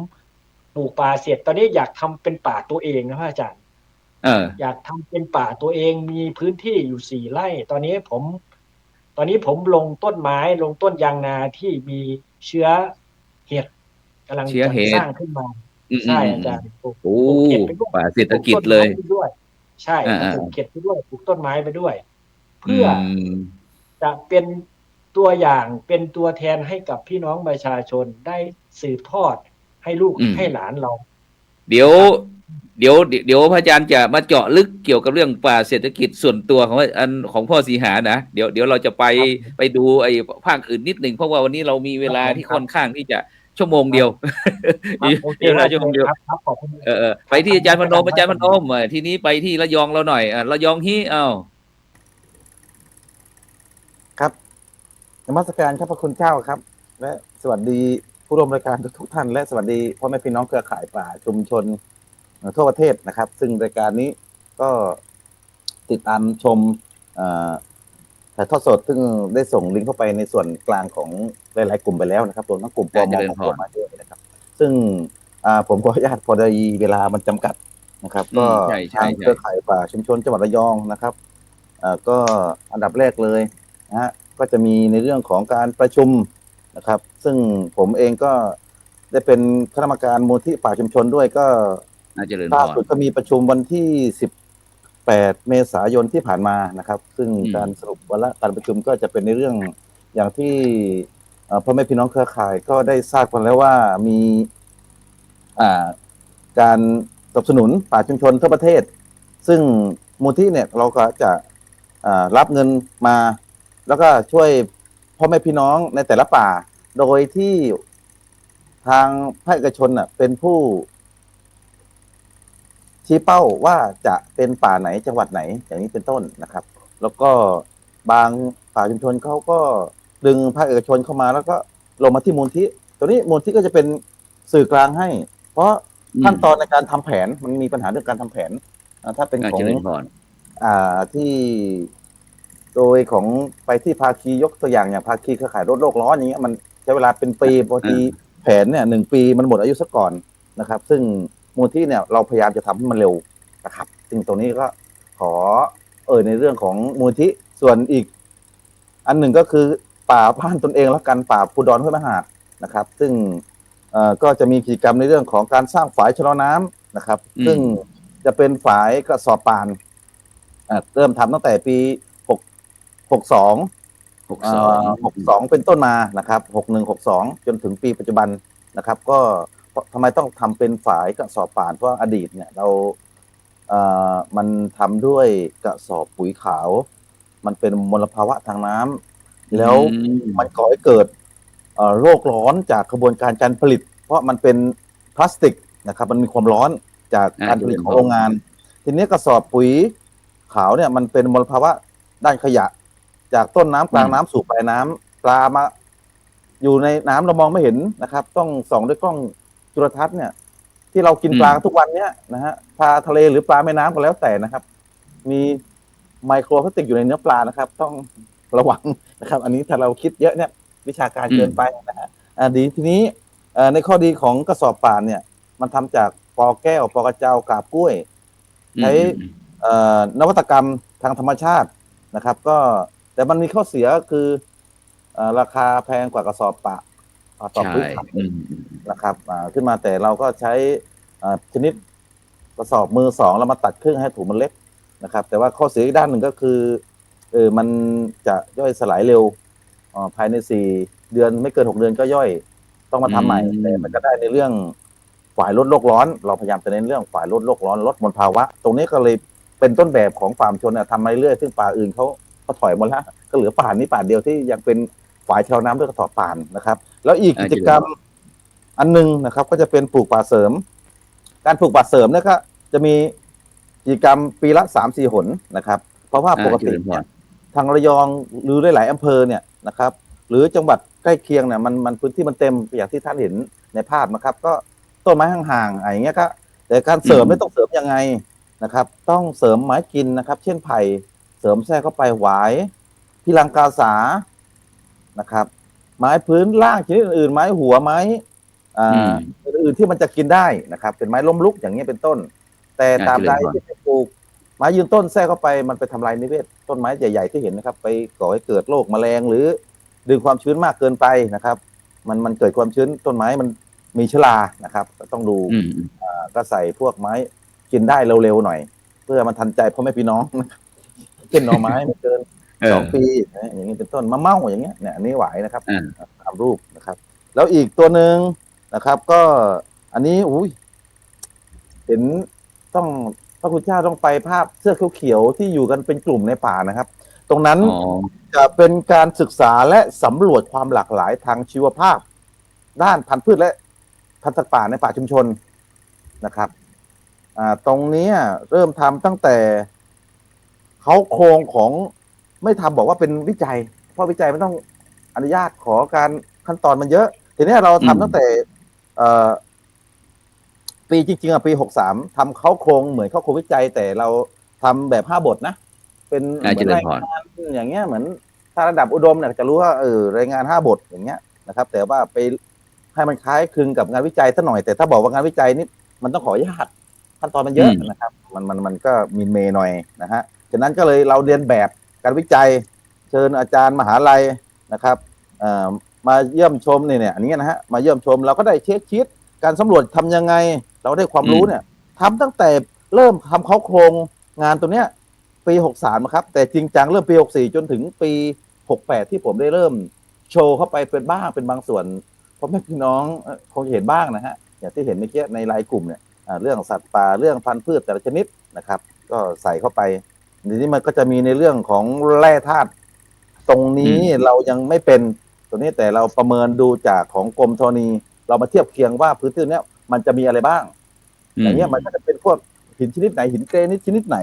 ปลูกป่าเสร็จตอนนี้อยากทำเป็นป่าตัวเองนะพระอาจารย์อยากทำเป็นป่าตัวเองมีพื้นที่อยู่4 ไร่ตอนนี้ผมลงต้นไม้ลงต้นยางนาที่มีเชื้อเห็ดกำลังจะสร้างขึ้นมาใช่อาจารย์ปลูกเห็ดไปด้วย
ป่าเศรษฐกิจเลย
ใช่ปลูกเห็ดไปด้วยปลูกต้นไม้ไปด้วยเพื่อจะเป็นตัวอย่างเป็นตัวแทนให้กับพี่น้องประชาชนได้สืบทอดให้ลูกให้หลานเรา
เดี๋ยวพระอาจารย์จะมาเจาะลึกเกี่ยวกับเรื่องป่าเศรษฐกิจส่วนตัวของพ่อสีหานะเดี๋ยวเราจะไปดูไอ้ภาคอื่นนิดหนึ่งเพราะว่าวันนี้เรามีเวลาที่ค่อนข้างที่จะชั่วโมงเดียวชั่วโมงเดียวไปที่อาจารย์พนมทีนี้ไปที่ระยองเราหน่อยระยองฮี่
ครับ ผ นมัสการครับพระคุณเจ้าครับ และสวัสดีผู้ร่วมรายการทุกท่านและสวัสดีพ่อแม่พี่น้องเครือข่ายป่าชุมชนทั่วประเทศนะครับ ซึ่งรายการนี้ก็ติดตามชมถ่ายทอดสดซึ่งได้ส่งลิงก์เข้าไปในส่วนกลางของหลายๆกลุ่มไปแล้วนะครับรวมทั้งกลุ่มปมของผมมาด้วยนะครับ ซึ่งผมขออนุญาตพอดีเวลามันจำกัดนะครับ ก็ทางเครือข่ายป่าชุมชนจังหวัดระยองนะครับก็อันดับแรกเลยนะฮะก็จะมีในเรื่องของการประชุมนะครับ ซึ่งผมเองก็ได้เป็นคณะกรรมการมูลที่ป่าชุมชนด้วยก็ล่าสุดก็มีประชุมวันที่18 เมษายนที่ผ่านมานะครับ ซึ่งการสรุปวาระการประชุมก็จะเป็นในเรื่องอย่างที่พ่อแม่พี่น้องเครือข่ายก็ได้ทราบกันแล้วว่ามีการสนับสนุนป่าชุมชนทั่วประเทศซึ่งมูลที่เนี่ยเราก็จะรับเงินมาแล้วก็ช่วยพ่อแม่พี่น้องในแต่ละป่าโดยที่ทางภาคเอกชนเป็นผู้ชี้เป้าว่าจะเป็นป่าไหนจังหวัดไหนอย่างนี้เป็นต้นนะครับแล้วก็บางป่าชุมชนเขาก็ดึงภาคเอกชนเข้ามาแล้วก็ลงมาที่มูลที่ตัวนี้มูลที่ก็จะเป็นสื่อกลางให้เพราะขั้นตอนในการทำแผนมันมีปัญหาเรื่องการทำแผนถ้าเป็นของที่โดยของไปที่ภาคียกตัวอย่างภาคีเครือข่ายลดโลกร้อนอย่างเงี้ยมันใช้เวลาเป็นปีบางทีแผนเนี่ย1 ปีมันหมดอายุซะก่อนนะครับซึ่งมูลที่เนี่ยเราพยายามจะทำให้มันเร็วนะครับซึ่งตรงนี้ก็ขอในเรื่องของมูลที่ส่วนอีกอันหนึ่งก็คือป่าบ้านตนเองแล้วกันป่าภูดรห้วยมหาดนะครับซึ่งก็จะมีกิจกรรมในเรื่องของการสร้างฝายชะลอน้ำนะครับซึ่งจะเป็นฝายกระสอบป่านเริ่มทำตั้งแต่ปี62เป็นต้นมานะครับ61 62จนถึงปีปัจจุบันนะครับก็ทำไมต้องทำเป็นฝายกระสอบป่านเพราะอดีตเนี่ยเรามันทำด้วยกระสอบปุ๋ยขาวมันเป็นมลภาวะทางน้ำแล้วมันก่อให้เกิดโลกร้อนจากกระบวนการผลิตเพราะมันเป็นพลาสติกนะครับมันมีความร้อนจากการผลิตของโรงงานทีนี้กระสอบปุ๋ยขาวเนี่ยมันเป็นมลภาวะด้านขยะจากต้นน้ำกลางน้ำสู่ปลายน้ำปลามาอยู่ในน้ำเรามองไม่เห็นนะครับต้องส่องด้วยกล้องจุลทรรศน์เนี่ยที่เรากินปลาทุกวันเนี้ยนะฮะปลาทะเลหรือปลาแม่น้ำก็แล้วแต่นะครับมีไมโครพลาสติกอยู่ในเนื้อปลานะครับต้องระวังนะครับอันนี้ถ้าเราคิดเยอะเนี่ยวิชาการเกินไปนะฮะดีทีนี้ในข้อดีของกระสอบป่านเนี่ยมันทำจากปอแก้วปอกระเจ้ากาบกล้วยใช้นวัตกรรมทางธรรมชาตินะครับก็แต่มันมีข้อเสียคือราคาแพงกว่ากระสอบป่าต่อพื้นฐานนะครับขึ้นมาแต่เราก็ใช้ชนิดกระสอบมือ2แล้วมาตัดครึ่งให้ถุงมันเล็กนะครับแต่ว่าข้อเสียอีกด้านหนึ่งก็คือมันจะย่อยสลายเร็วภายใน4 เดือนไม่เกิน6 เดือนก็ย่อยต้องมาทำใหม่แต่มันก็ได้ในเรื่องฝ่ายลดโลกร้อนเราพยายามจะเน้นเรื่องฝ่ายลดโลกร้อนลดมลภาวะตรงนี้ก็เลยเป็นต้นแบบของป่าชุมชนทำมาเรื่อยซึ่งป่าอื่นเขาถอยหมดแล้วก็เหลือป่านี้ป่าเดียวที่ยังเป็นฝ่ายชาวน้ำด้วยกระสอบป่านนะครับแล้วอีกกิจกรรมอันนึงนะครับก็จะเป็นปลูกป่าเสริมการปลูกป่าเสริมเนี่ยก็จะมีกิจกรรมปีละ 3-4 หนนะครับเพราะว่าปกติทางระยองหรือหลายๆอำเภอเนี่ยนะครับหรือจังหวัดใกล้เคียงเนี่ยมันพื้นที่มันเต็มอย่างที่ท่านเห็นในภาพนะครับก็ต้นไม้ห่างๆอย่างเงี้ยก็แต่การเสริมไม่ต้องเสริมยังไงนะครับต้องเสริมไม้กินนะครับเช่นไผ่เสริมแทรกเข้าไปหวายพิลังกาสานะครับไม้พื้นล่างชนิดอื่นไม้หัวไม้อื่นที่มันจะกินได้นะครับเป็นไม้ล้มลุกอย่างเงี้ยเป็นต้นแต่ตามใดที่ไปปลูกไม้ยืนต้นแทรกเข้าไปมันไปทำลายนิเวศต้นไม้ใหญ่ๆที่เห็นนะครับไปก่อให้เกิดโรคแมลงหรือดึงความชื้นมากเกินไปนะครับมันเกิดความชื้นต้นไม้มันมีเชื้อรานะครับต้องดูก็ใส่พวกไม้กินได้เร็วๆหน่อยเพื่อมันทันใจพ่อแม่พี่น้องเช่นหน่อไม้ไม่เกิน2 ปีอย่างนี้เป็นต้นมะเม่าอย่างเงี้ยเนี่ยอันนี้ไหวนะครับตามรูปนะครับแล้วอีกตัวหนึ่งนะครับก็อันนี้เห็นต้องพระคุณเจ้าต้องไปภาพเสื้อเขียวๆที่อยู่กันเป็นกลุ่มในป่านะครับตรงนั้นจะเป็นการศึกษาและสำรวจความหลากหลายทางชีวภาพด้านพันธุ์พืชและพันธุ์สัตว์ป่าในป่าชุมชนนะครับตรงนี้เริ่มทำตั้งแต่เขาโครงของไม่ทำบอกว่าเป็นวิจัยเพราะวิจัยไม่ต้องอ อนุญาตขอการขั้นตอนมันเยอะทีนี้เราทำตั้งแต่ปีจริงๆปี63ทำเขาโครงเหมือนเขาโครงวิจัยแต่เราทำแบบ5 บทนะเป็นเหมือนรายงานอย่างเงี้ยเหมือนถ้าระดับอุดมเนี่ยจะรู้ว่ารายงาน5 บทอย่างเงี้ยนะครับแต่ว่าไปให้มันคล้ายคลึงกับงานวิจัยสักหน่อยแต่ถ้าบอกว่างานวิจัยนี่มันต้องขออนุญาตขั้นตอนมันเยอะนะครับมันก็มีเมหน่อยนะฮะฉะนั้นก็เลยเราเรียนแบบการวิจัยเชิญอาจารย์มหาลัยนะครับมาเยี่ยมชมเนี่ยอันนี้นะฮะมาเยี่ยมชมเราก็ได้เช็คชีตการสำรวจทำยังไงเราได้ความรู้เนี่ยทำตั้งแต่เริ่มทำเขาโครงงานตัวเนี้ยปี63ครับแต่จริงจังเริ่มปี64จนถึงปี68ที่ผมได้เริ่มโชว์เข้าไปเป็นบ้างเป็นบางส่วนเพราะแม่พี่น้องคงจะเห็นบ้างนะฮะอย่างที่เห็นเมื่อกี้ในไลน์กลุ่มเนี่ยเรื่องสัตว์ป่าเรื่องพันธุ์พืชแต่ละชนิดนะครับก็ใส่เข้าไปทีนี้มันก็จะมีในเรื่องของแร่ธาตุตรงนี้เรายังไม่เป็นตัวนี้แต่เราประเมินดูจากของกรมธรณีเรามาเทียบเคียงว่าพื้นที่เนี้ยมันจะมีอะไรบ้างอย่างเงี้ยมันก็จะเป็นพวกหินชนิดไหนหินเกรนิตชนิดไหน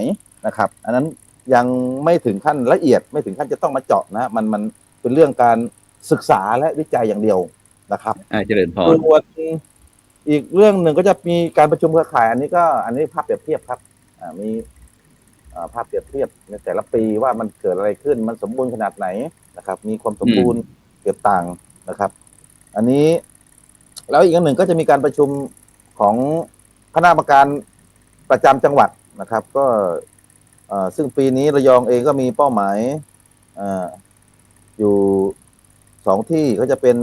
นะครับอันนั้นยังไม่ถึงขั้นละเอียดไม่ถึงขั้นจะต้องมาเจาะนะมันเป็นเรื่องการศึกษาและวิจัยอย่างเดียวนะครับ
เจริญพร
ส่วนอีกเรื่องหนึ่งก็จะมีการประชุมเครือข่ายอันนี้ภาพเปรียบเทียบครับมีภาพเปรียบเทียบในแต่ละปีว่ามันเกิดอะไรขึ้นมันสมบูรณ์ขนาดไหนนะครับมีความสมบูรณ์เกิดต่างนะครับอันนี้แล้วอีกอย่างหนึ่งก็จะมีการประชุมของคณะกรรมการประจำจังหวัดนะครับก็ซึ่งปีนี้ระยองเองก็มีเป้าหมายอยู่2 ที่ก็จะเป็น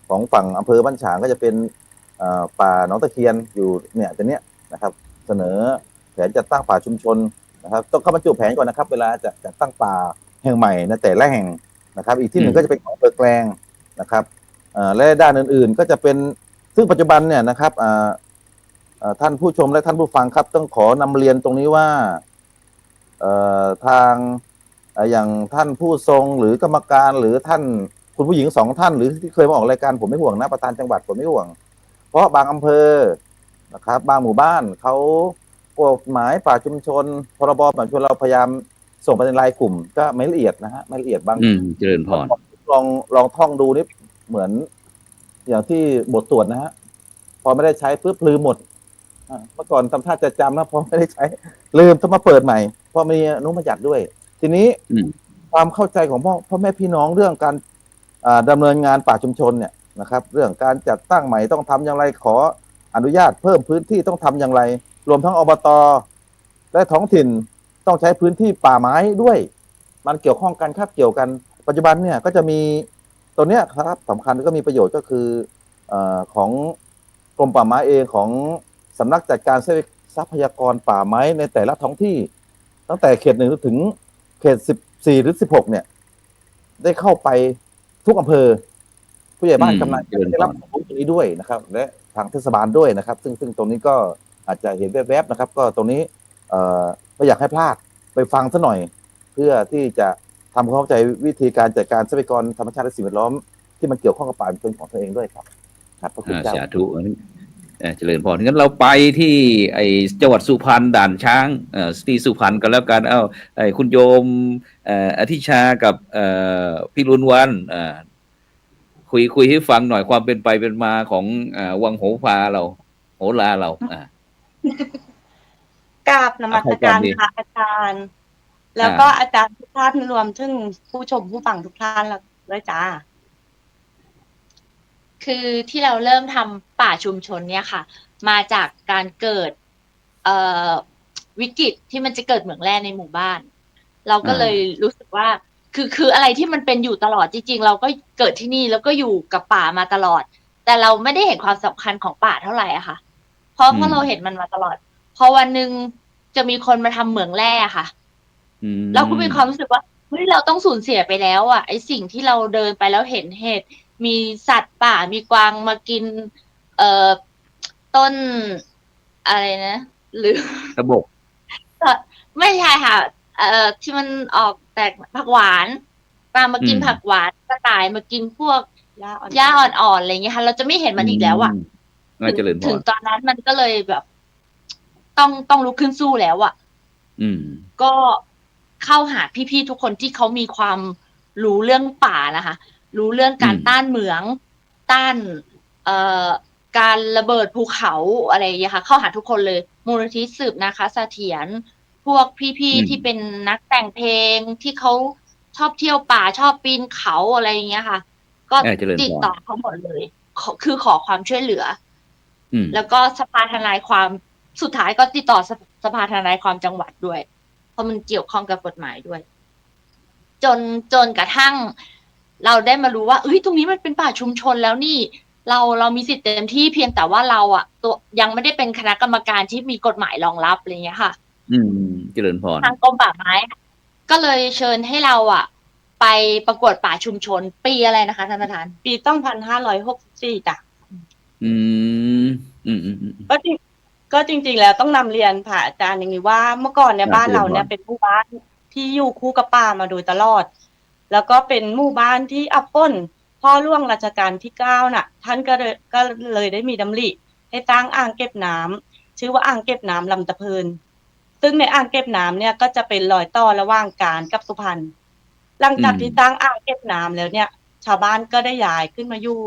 ของฝั่งอำเภอบ้านฉางก็จะเป็นป่าหนองตะเคียนอยู่เนี่ยตัวเนี้ยนะครับเสนอแผนจัดตั้งป่าชุมชนนะครับต้องเข้าบรรจุแผนก่อนนะครับเวลาจะจัดตั้งป่าแห่งใหม่นะแต่ละแห่งนะครับอีกที่หนึ่งก็จะเป็นของอำเภอแกลงนะครับและด้านอื่นๆก็จะเป็นซึ่งปัจจุบันเนี่ยนะครับท่านผู้ชมและท่านผู้ฟังครับต้องขอนำเรียนตรงนี้ว่าทางอย่างท่านผู้ทรงหรือกรรมการหรือท่านคุณผู้หญิง2 ท่านหรือที่เคยมาออกรายการผมไม่ห่วงนะประธานจังหวัดผมไม่ห่วงเพราะบางอำเภอนะครับบางหมู่บ้านเขากฎหมายป่าชุมชนพรบป่าชุมชนเราพยายามส่งไปในรายกลุ่มก็ไม่ละเอียดนะฮะไม่ละเอียดบาง
เจริญพร
ลองท่องดูนี่เหมือนอย่างที่บทตรวจนะฮะพอไม่ได้ใช้ปุ๊บลืมหมดเมื่อก่อนทำท่าจะจำนะพอไม่ได้ใช้ลืมต้องมาเปิดใหม่พอมีอนุมัติด้วยทีนี้ความเข้าใจของพ่อแม่พี่น้องเรื่องการดำเนินงานป่าชุมชนเนี่ยนะครับเรื่องการจัดตั้งใหม่ต้องทำอย่างไรขออนุญาตเพิ่มพื้นที่ต้องทำอย่างไรรวมทั้งอบต.และท้องถิ่นต้องใช้พื้นที่ป่าไม้ด้วยมันเกี่ยวข้องกันครับเกี่ยวกันปัจจุบันเนี่ยก็จะมีตัวเนี้ยครับสำคัญก็มีประโยชน์ก็คือของกรมป่าไม้เองของสำนักจัดการทรัพยากรป่าไม้ในแต่ละท้องที่ตั้งแต่เขต1ถึงเขต14หรือ16เนี่ยได้เข้าไปทุกอำเภอผู้ใหญ่บ้านกำนันจะได้รับความรู้ตรงนี้ด้วยนะครับและทางเทศบาลด้วยนะครับซึ่งตรงนี้ก็อาจจะเห็นแวบๆนะครับก็ตรงนี้ไม่อยากให้พลาดไปฟังซะหน่อยเพื่อที่จะทำความเข้าใจวิธีการจัดการทรัพยากรธรรมชาติและสิ่งแวดล้อมที่มันเกี่ยวข้องกับป่าเป็นของตัวเองด้วยครับพระคุณเจ้า
สาธุเจริญพรงั้นเราไปที่จังหวัดสุพรรณด่านช้างที่สุพรรณกันแล้วกันคุณโยมอธิชากับพี่รุนวันคุยให้ฟังหน่อยความเป็นไปเป็นมาของวังโหราเรา
กราบนมัสการพระอาจารย์แล้วก็อาจารย์ทุกท่านรวมถึงผู้ชมผู้ฟังทุกท่านแล้วด้วยจ้า
คือที่เราเริ่มทำป่าชุมชนเนี่ยค่ะมาจากการเกิดวิกฤตที่มันจะเกิดเหมืองแร่ในหมู่บ้านเราก็เลยรู้สึกว่าคืออะไรที่มันเป็นอยู่ตลอดจริงๆเราก็เกิดที่นี่แล้วก็อยู่กับป่ามาตลอดแต่เราไม่ได้เห็นความสำคัญของป่าเท่าไหร่อะค่ะเพราะเราเห็นมันมาตลอดพอวันหนึ่งจะมีคนมาทำเหมืองแร่ค่ะเราก็มีความรู้สึกว่าเฮ้ยเราต้องสูญเสียไปแล้วอะไอสิ่งที่เราเดินไปแล้วเห็นเหตุมีสัตว์ป่ามีกวางมากินต้นอะไรนะหรือก
ระบอก
ไม่ใช่ค่ะที่มันออกแตกผักหวานปลามากินผักหวานกระต่ายมากินพวกหญ้าอ่อนๆอะไรเงี้ยค่ะเราจะไม่เห็นมันอีกแล้วอ่ะถึงตอนนั้นมันก็เลยแบบต้องลุกขึ้นสู้แล้วอ่ะก็เข้าหาพี่ๆทุกคนที่เขามีความรู้เรื่องป่านะคะ รู้เรื่องการ
อืม
ต้านเหมืองต้านเอ่อการระเบิดภูเขาอะไรอย่างเงี้ยค่ะเข้าหาทุกคนเลยมูลนิธิสืบนะคะเสถียรพวกพี่
อืม
ๆที่เป็นนักแต่งเพลงที่เขาชอบเที่ยวป่าชอบปีนเขาอะไรอย่างเงี้ยค่ะ ก็
เจริญ
ติด
พร
ต่อเขาหมดเลยคือขอความช่วยเหลือ
อืม
แล้วก็สภาทนายความสุดท้ายก็ติดต่อสภาทนายความจังหวัดด้วย เพราะมันเกี่ยวข้องกับกฎหมายด้วย จนกระทั่ง เราได้มารู้ว่าเอ้ยตรงนี้มันเป็นป่าชุมชนแล้วนี่ เรามีสิทธิ์เต็มที่เพียงแต่ว่าเราอ่ะตัวยังไม่ได้เป็นคณะกรรมการที่มีกฎหมายรองรับอะไรเงี้ยค่ะ
อืม เจริญพร
ทางกรมป่าไม้ ก็เลยเชิญให้เราอ่ะ ไปประกวดป่าชุมชนปีอะไรนะคะท่านประธาน
ปี2564จ้ะ
อืม อืม อืม อืม
ก็จริงๆแล้วต้องนำเรียนค่ะอาจารย์อย่างนี้ว่าเมื่อก่อนเนี่ยบ้านเราเนี่ยเป็นหมู่บ้านที่อยู่คู่กับป่ามาโดยตลอด แล้วก็เป็นหมู่บ้านที่อับปนพ่อหลวงรัชกาลที่9น่ะ ท่านก็เลยได้มีดำริให้สร้างอ่างเก็บน้ำชื่อว่าอ่างเก็บน้ำลำตะเพินซึ่งในอ่างเก็บน้ำเนี่ยก็จะเป็นรอยต่อระหว่างกาญกับสุพรรณหลังจากที่สร้างอ่างเก็บน้ำแล้วเนี่ย ชาวบ้านก็ได้ย้ายขึ้นมาอยู่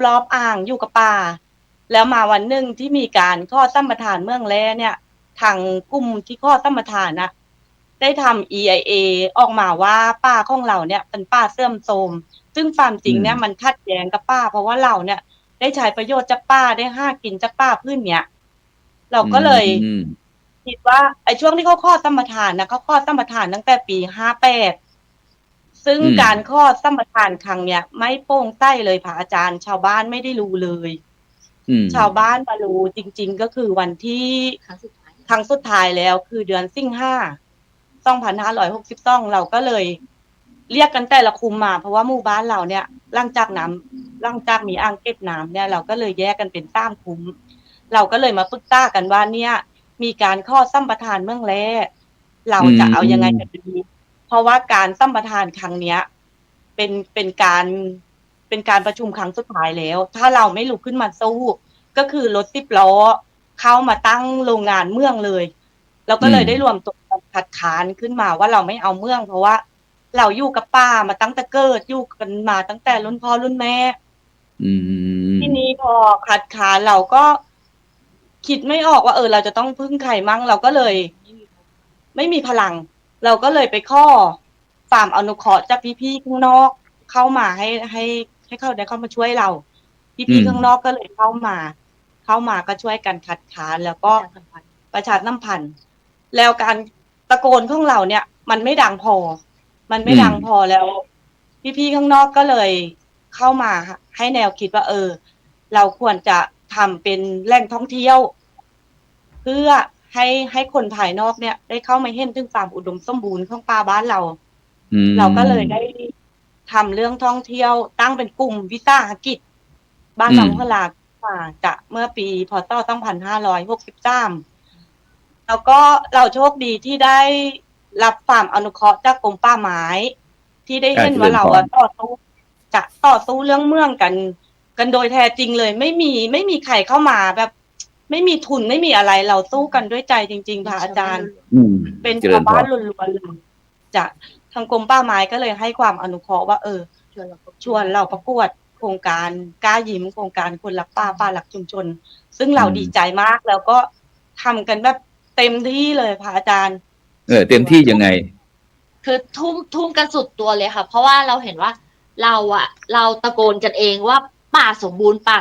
รอบๆอ่างอยู่กับป่า แล้วมาวันหนึ่งที่มีการข้อสัมปทานเมืองแร่เนี่ยทางกลุ่มที่ข้อสัมปทานนะได้ทำ EIA ออกมาว่าป่าของเราเนี่ยเป็นป่าเสื่อมโทรมซึ่งความจริงเนี่ยมันขัดแย้งกับป่าเพราะว่าเราเนี่ยได้ใช้ประโยชน์จากป่าได้ห้ากินจากป่าพื้นเนี่ยเราก็เลยคิดว่าไอ้ช่วงที่เขาข้อสัมปทานนะเขาข้อสัมปทานตั้งแต่ปี58ซึ่งการข้อสัมปทานครั้งเนี้ยไม่โปร่งใสเลยค่ะอาจารย์ชาวบ้านไม่ได้รู้เลยชาวบ้านมารู้จริงๆก็คือวันที่ครั้งสุดท้ายแล้วคือเดือนสิงหา2562เราก็เลยเรียกกันแต่ละคุมมาเพราะว่าหมู่บ้านเราเนี่ยหลังจากมีอ่างเก็บน้ำเนี่ยเราก็เลยแยกกันเป็น3คุมเราก็เลยมาปรึกษากันว่าเนี่ยมีการข้อสัมปทานเมืองแร่เราจะเอายังไงกันดีเพราะว่าการสัมปทานครั้งเนี้ยเป็นการประชุมครั้งสุดท้ายแล้วถ้าเราไม่ลุกขึ้นมาสู้ก็คือรถ10 ล้อเข้ามาตั้งโรงงานเมืองเลยเราก็เลยได้รวมตัวกันคัดค้านขึ้นมาว่าเราไม่เอาเมืองเพราะว่าเราอยู่กับป้ามาตั้งแต่เกิดอยู่กันมาตั้งแต่รุ่นพ่อรุ่นแม่ทีนี้พอคัดค้านเราก็คิดไม่ออกว่าเราจะต้องพึ่งใครมั่งเราก็เลยไม่มีพลังเราก็เลยไปข้อความอนุเคราะห์จากพี่ๆข้างนอกเข้ามาให้เขาได้เข้ามาช่วยเราพี่ๆข้างนอกก็เลยเข้ามาก็ช่วยกันคัดค้านแล้วก็ประชาสัมพันธ์แล้วการตะโกนของเราเนี่ยมันไม่ดังพอแล้วพี่ๆข้างนอกก็เลยเข้ามาให้แนวคิดว่าเราควรจะทำเป็นแหล่งท่องเที่ยวเพื่อให้คนภายนอกเนี่ยได้เข้ามาเห็นถึงความอุดมสมบูรณ์ของป่าบ้านเราเราก็เลยได้ทำเรื่องท่องเที่ยวตั้งเป็นกลุ่มวิสาหกิจบ้านหนองพลากมาจะเมื่อปีพ.ศ. 2563แล้วก็เราโชคดีที่ได้รับความอนุเคราะห์จากกรมป่าไม้ที่ได้เห็นว่าเราต่อสู้เรื่องเมืองกันโดยแท้จริงเลยไม่มีใครเข้ามาแบบไม่มีทุนไม่มีอะไรเราสู้กันด้วยใจจริงๆค่ะอาจารย์เป็นชาวบ้านล้วนๆเลยจะทางกรมป่าไม้ก็เลยให้ความอนุเคราะห์ว่าชวนเราประกวดโครงการกล้ายิ้มโครงการคนรักป่ารักชุมชนซึ่งเราดีใจมากแล้วก็ทำกันแบบเต็มที่เลยค่ะอาจารย์
เต็มที่ยังไง
คือทุ่มกันสุดตัวเลยค่ะเพราะว่าเราเห็นว่าเราตะโกนกันเองว่าป่าสมบูรณ์ป่า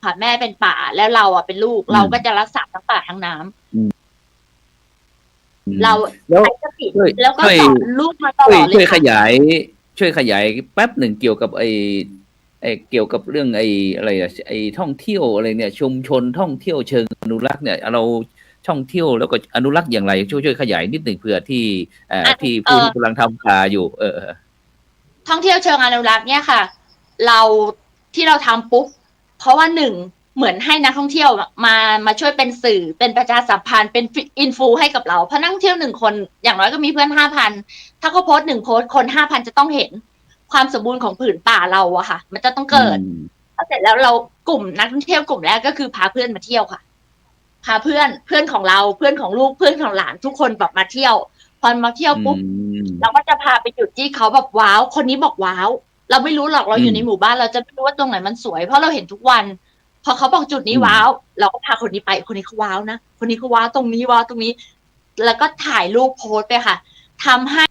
ค่ะแม่เป็นป่าแล้วเราอ่ะเป็นลูกเราก็จะรักษาทั้งป่าทั้งน้ำเรา
แล้ว
ใช้สติ
ช่วย
แล้วก็
ช่วย
สอนลูกมาตลอดเล
ช่วย
ย
ข
ค่ะ
ยายช่วยขยายแป๊บหนึ่งเกี่ยวกับไอ้เกี่ยวกับเรื่องไอ้อะไรอะไอ้ท่องเที่ยวอะไรเนี่ยชุมชนท่องเที่ยวเชิงอนุรักษ์เนี่ยเราท่องเที่ยวแล้วก็อนุรักษ์อย่างไรช่วยขยายนิดหนึ่งเผื่อที่ที่ผู้ที่กำลังทำข่าวอยู่
ท่องเที่ยวเชิงอนุรักษ์เนี่ยค่ะ เราที่เราทำปุ๊บเพราะว่าหนึ่งเหมือนให้นักท่องเที่ยวมาช่วยเป็นสื่อเป็นประชาสัมพันธ์เป็นอินฟูให้กับเราเพราะนักท่องเที่ยว1 คนอย่างน้อยก็มีเพื่อน5,000ถ้าเขาโพสต์1 โพสต์คน5,000จะต้องเห็นความสมบูรณ์ของผืนป่าเราอะค่ะ มันจะต้องเกิดเสร็จแล้วเรากลุ่มนักท่องเที่ยวกลุ่มแรกก็คือพาเพื่อนมาเที่ยวค่ะพาเพื่อนของเราเพื่อนของลูกเพื่อนของหลานทุกคนแบบมาเที่ยวพอมาเที่ยวปุ๊บเราก็จะพาไปจุดที่เขาแบบว้าวคนนี้บอกว้าวเราไม่รู้หรอกเราอยู่ในหมู่บ้านเราจะไม่รู้ว่าตรงไหนมันสวยเพราะเราเห็นทุกวันพอเขาบอกจุดนี้ว้าวเราก็พาคนนี้ไปคนนี้เขาว้าวนะคนนี้เขาว้าวตรงนี้ว้าวตรงนี้แล้วก็ถ่ายรูปโพสต์ไปค่ะทำให้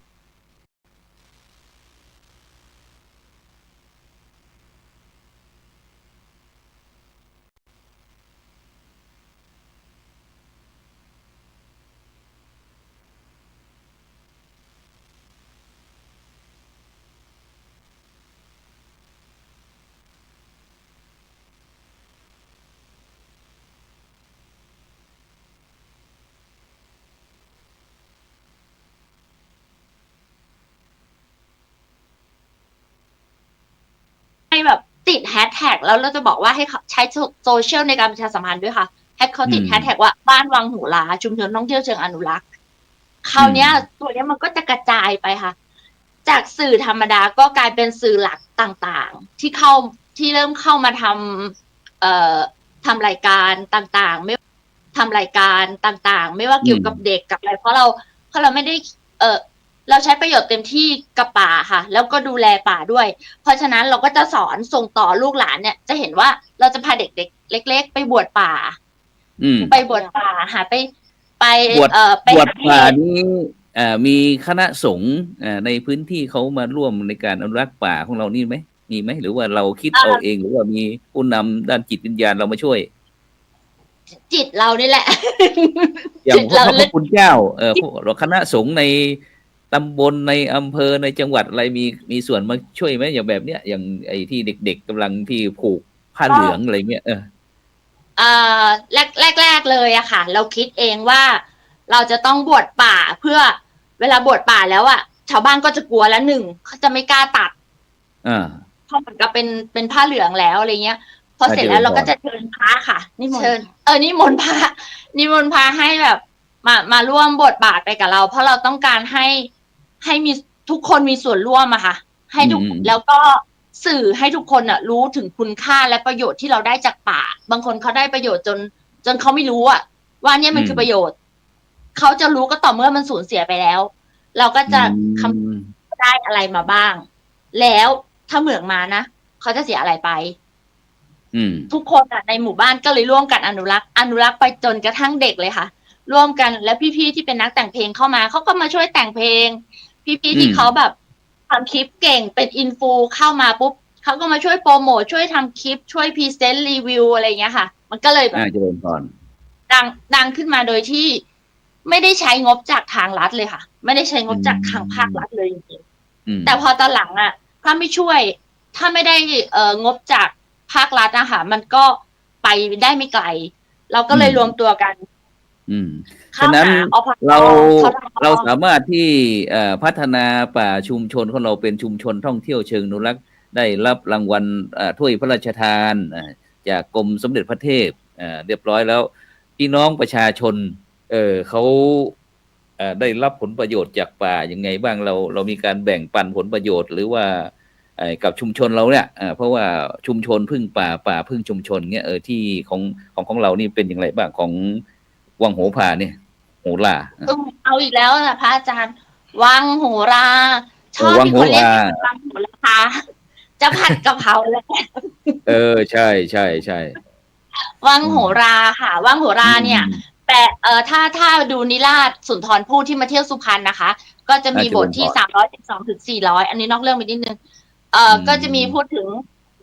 แบบติดแฮชแท็กแล้วเราจะบอกว่าให้ใช้โซเชียลในการประชาสัมพันธ์ด้วยค่ะให้เขาติดแฮชแท็กว่าบ้านวังหูหลาชุมชนท่องเที่ยวเชิงอนุรักษ์คราวนี้ตัวนี้มันก็จะกระจายไปค่ะจากสื่อธรรมดาก็กลายเป็นสื่อหลักต่างๆที่เริ่มเข้ามาทำรายการต่างๆไม่ทำรายการต่างๆไม่ว่าเกี่ยวกับเด็กกับอะไรเพราะเราไม่ได้เราใช้ประโยชน์เต็มที่กับป่าค่ะแล้วก็ดูแลป่าด้วยเพราะฉะนั้นเราก็จะสอนส่งต่อลูกหลานเนี่ยจะเห็นว่าเราจะพาเด็กๆเล็กๆไปบวชป่าไปบวชป่าหาไป
บวชป่านี้มีคณะสงฆ์ในพื้นที่เขามาร่วมในการอนุรักษ์ป่าของเรานี่ไหมมีไหมหรือว่าเราคิดเอาเองหรือว่ามีผู้นำด้านจิตวิญญาณเรามาช่วย
จิตเรานี่แหละ
อย่างพระคุณเจ้าคณะสงฆ์ในตำบลในอำเภอในจังหวัดอะไรมีส่วนมาช่วยไหมอย่างแบบเนี้ยอย่างไอ้ที่เด็กๆกำลังที่ผูกผ้าเหลืองอะไรเงี้ย
แรกเลยอะค่ะเราคิดเองว่าเราจะต้องบวชป่าเพื่อเวลาบวชป่าแล้วอะชาวบ้านก็จะกลัวแล้ว1เขาจะไม่กล้าตัดเพราะมันก็เป็นผ้าเหลืองแล้วอะไรเงี้ยพอเสร็จแล้วเราก็จะเชิญพระค่ะนิมนต์พระให้แบบมาร่วมบวชบาตรไปกับเราเพราะเราต้องการให้มีทุกคนมีส่วนร่วมอะค่ะให้ทุกแล้วก็สื่อให้ทุกคนอะรู้ถึงคุณค่าและประโยชน์ที่เราได้จากป่าบางคนเขาได้ประโยชน์จนเขาไม่รู้อะว่าเนี่ยมันคือประโยชน์เขาจะรู้ก็ต่อเมื่อมันสูญเสียไปแล้วเราก็จะคำได้อะไรมาบ้างแล้วถ้าเหมืองมานะเขาจะเสียอะไรไปทุกคนในหมู่บ้านก็เลยร่วมกันอนุรักษ์ไปจนกระทั่งเด็กเลยค่ะร่วมกันแล้วพี่ๆที่เป็นนักแต่งเพลงเข้ามาเขาก็มาช่วยแต่งเพลงพี่ๆที่เขาแบบทำคลิปเก่งเป็นอินฟูเข้ามาปุ๊บเขาก็มาช่วยโปรโมทช่วยทำคลิปช่วยพรีเซนต์รีวิวอะไรเงี้ยค่ะมันก็เลยแบบดังขึ้นมาโดยที่ไม่ได้ใช้งบจากทางรัฐเลยค่ะไม่ได้ใช้งบจากทางภาครัฐเลยจริงๆแต่พอตอนหลังอ่ะถ้าไม่ช่วยถ้าไม่ได้งบจากภาครัฐนะคะมันก็ไปได้ไม่ไกลเราก็เลยรวมตัวกัน
ฉะนั้นเราสามารถที่พัฒนาป่าชุมชนของเราเป็นชุมชนท่องเที่ยวเชิงอนุรักษ์ได้รับรางวัลถ้วยพระราชทานจากกรมสมเด็จพระเทพเรียบร้อยแล้วพี่น้องประชาชนเขาได้รับผลประโยชน์จากป่ายังไงบ้างเรามีการแบ่งปันผลประโยชน์หรือว่ากับชุมชนเราเนี่ยเพราะว่าชุมชนพึ่งป่าพึ่งชุมชนเนี่ยที่ของเรานี่เป็นอย่างไรบ้างของวังโหราเนี่ยโหรา
เอาอีกแล้วนะพระอาจารย์วังโหราชอบที่คนเรียกวังโหราจะผัดกะเพราแล้ว
ใช่
วังโหราค่ะวังโหราเนี่ยแต่ถ้าดูนิราศสุนทรภู่ที่มาเที่ยวสุพรรณนะคะก็จะมีบทที่312ถึง400อันนี้นอกเรื่องไปนิดนึงก็จะมีพูดถึง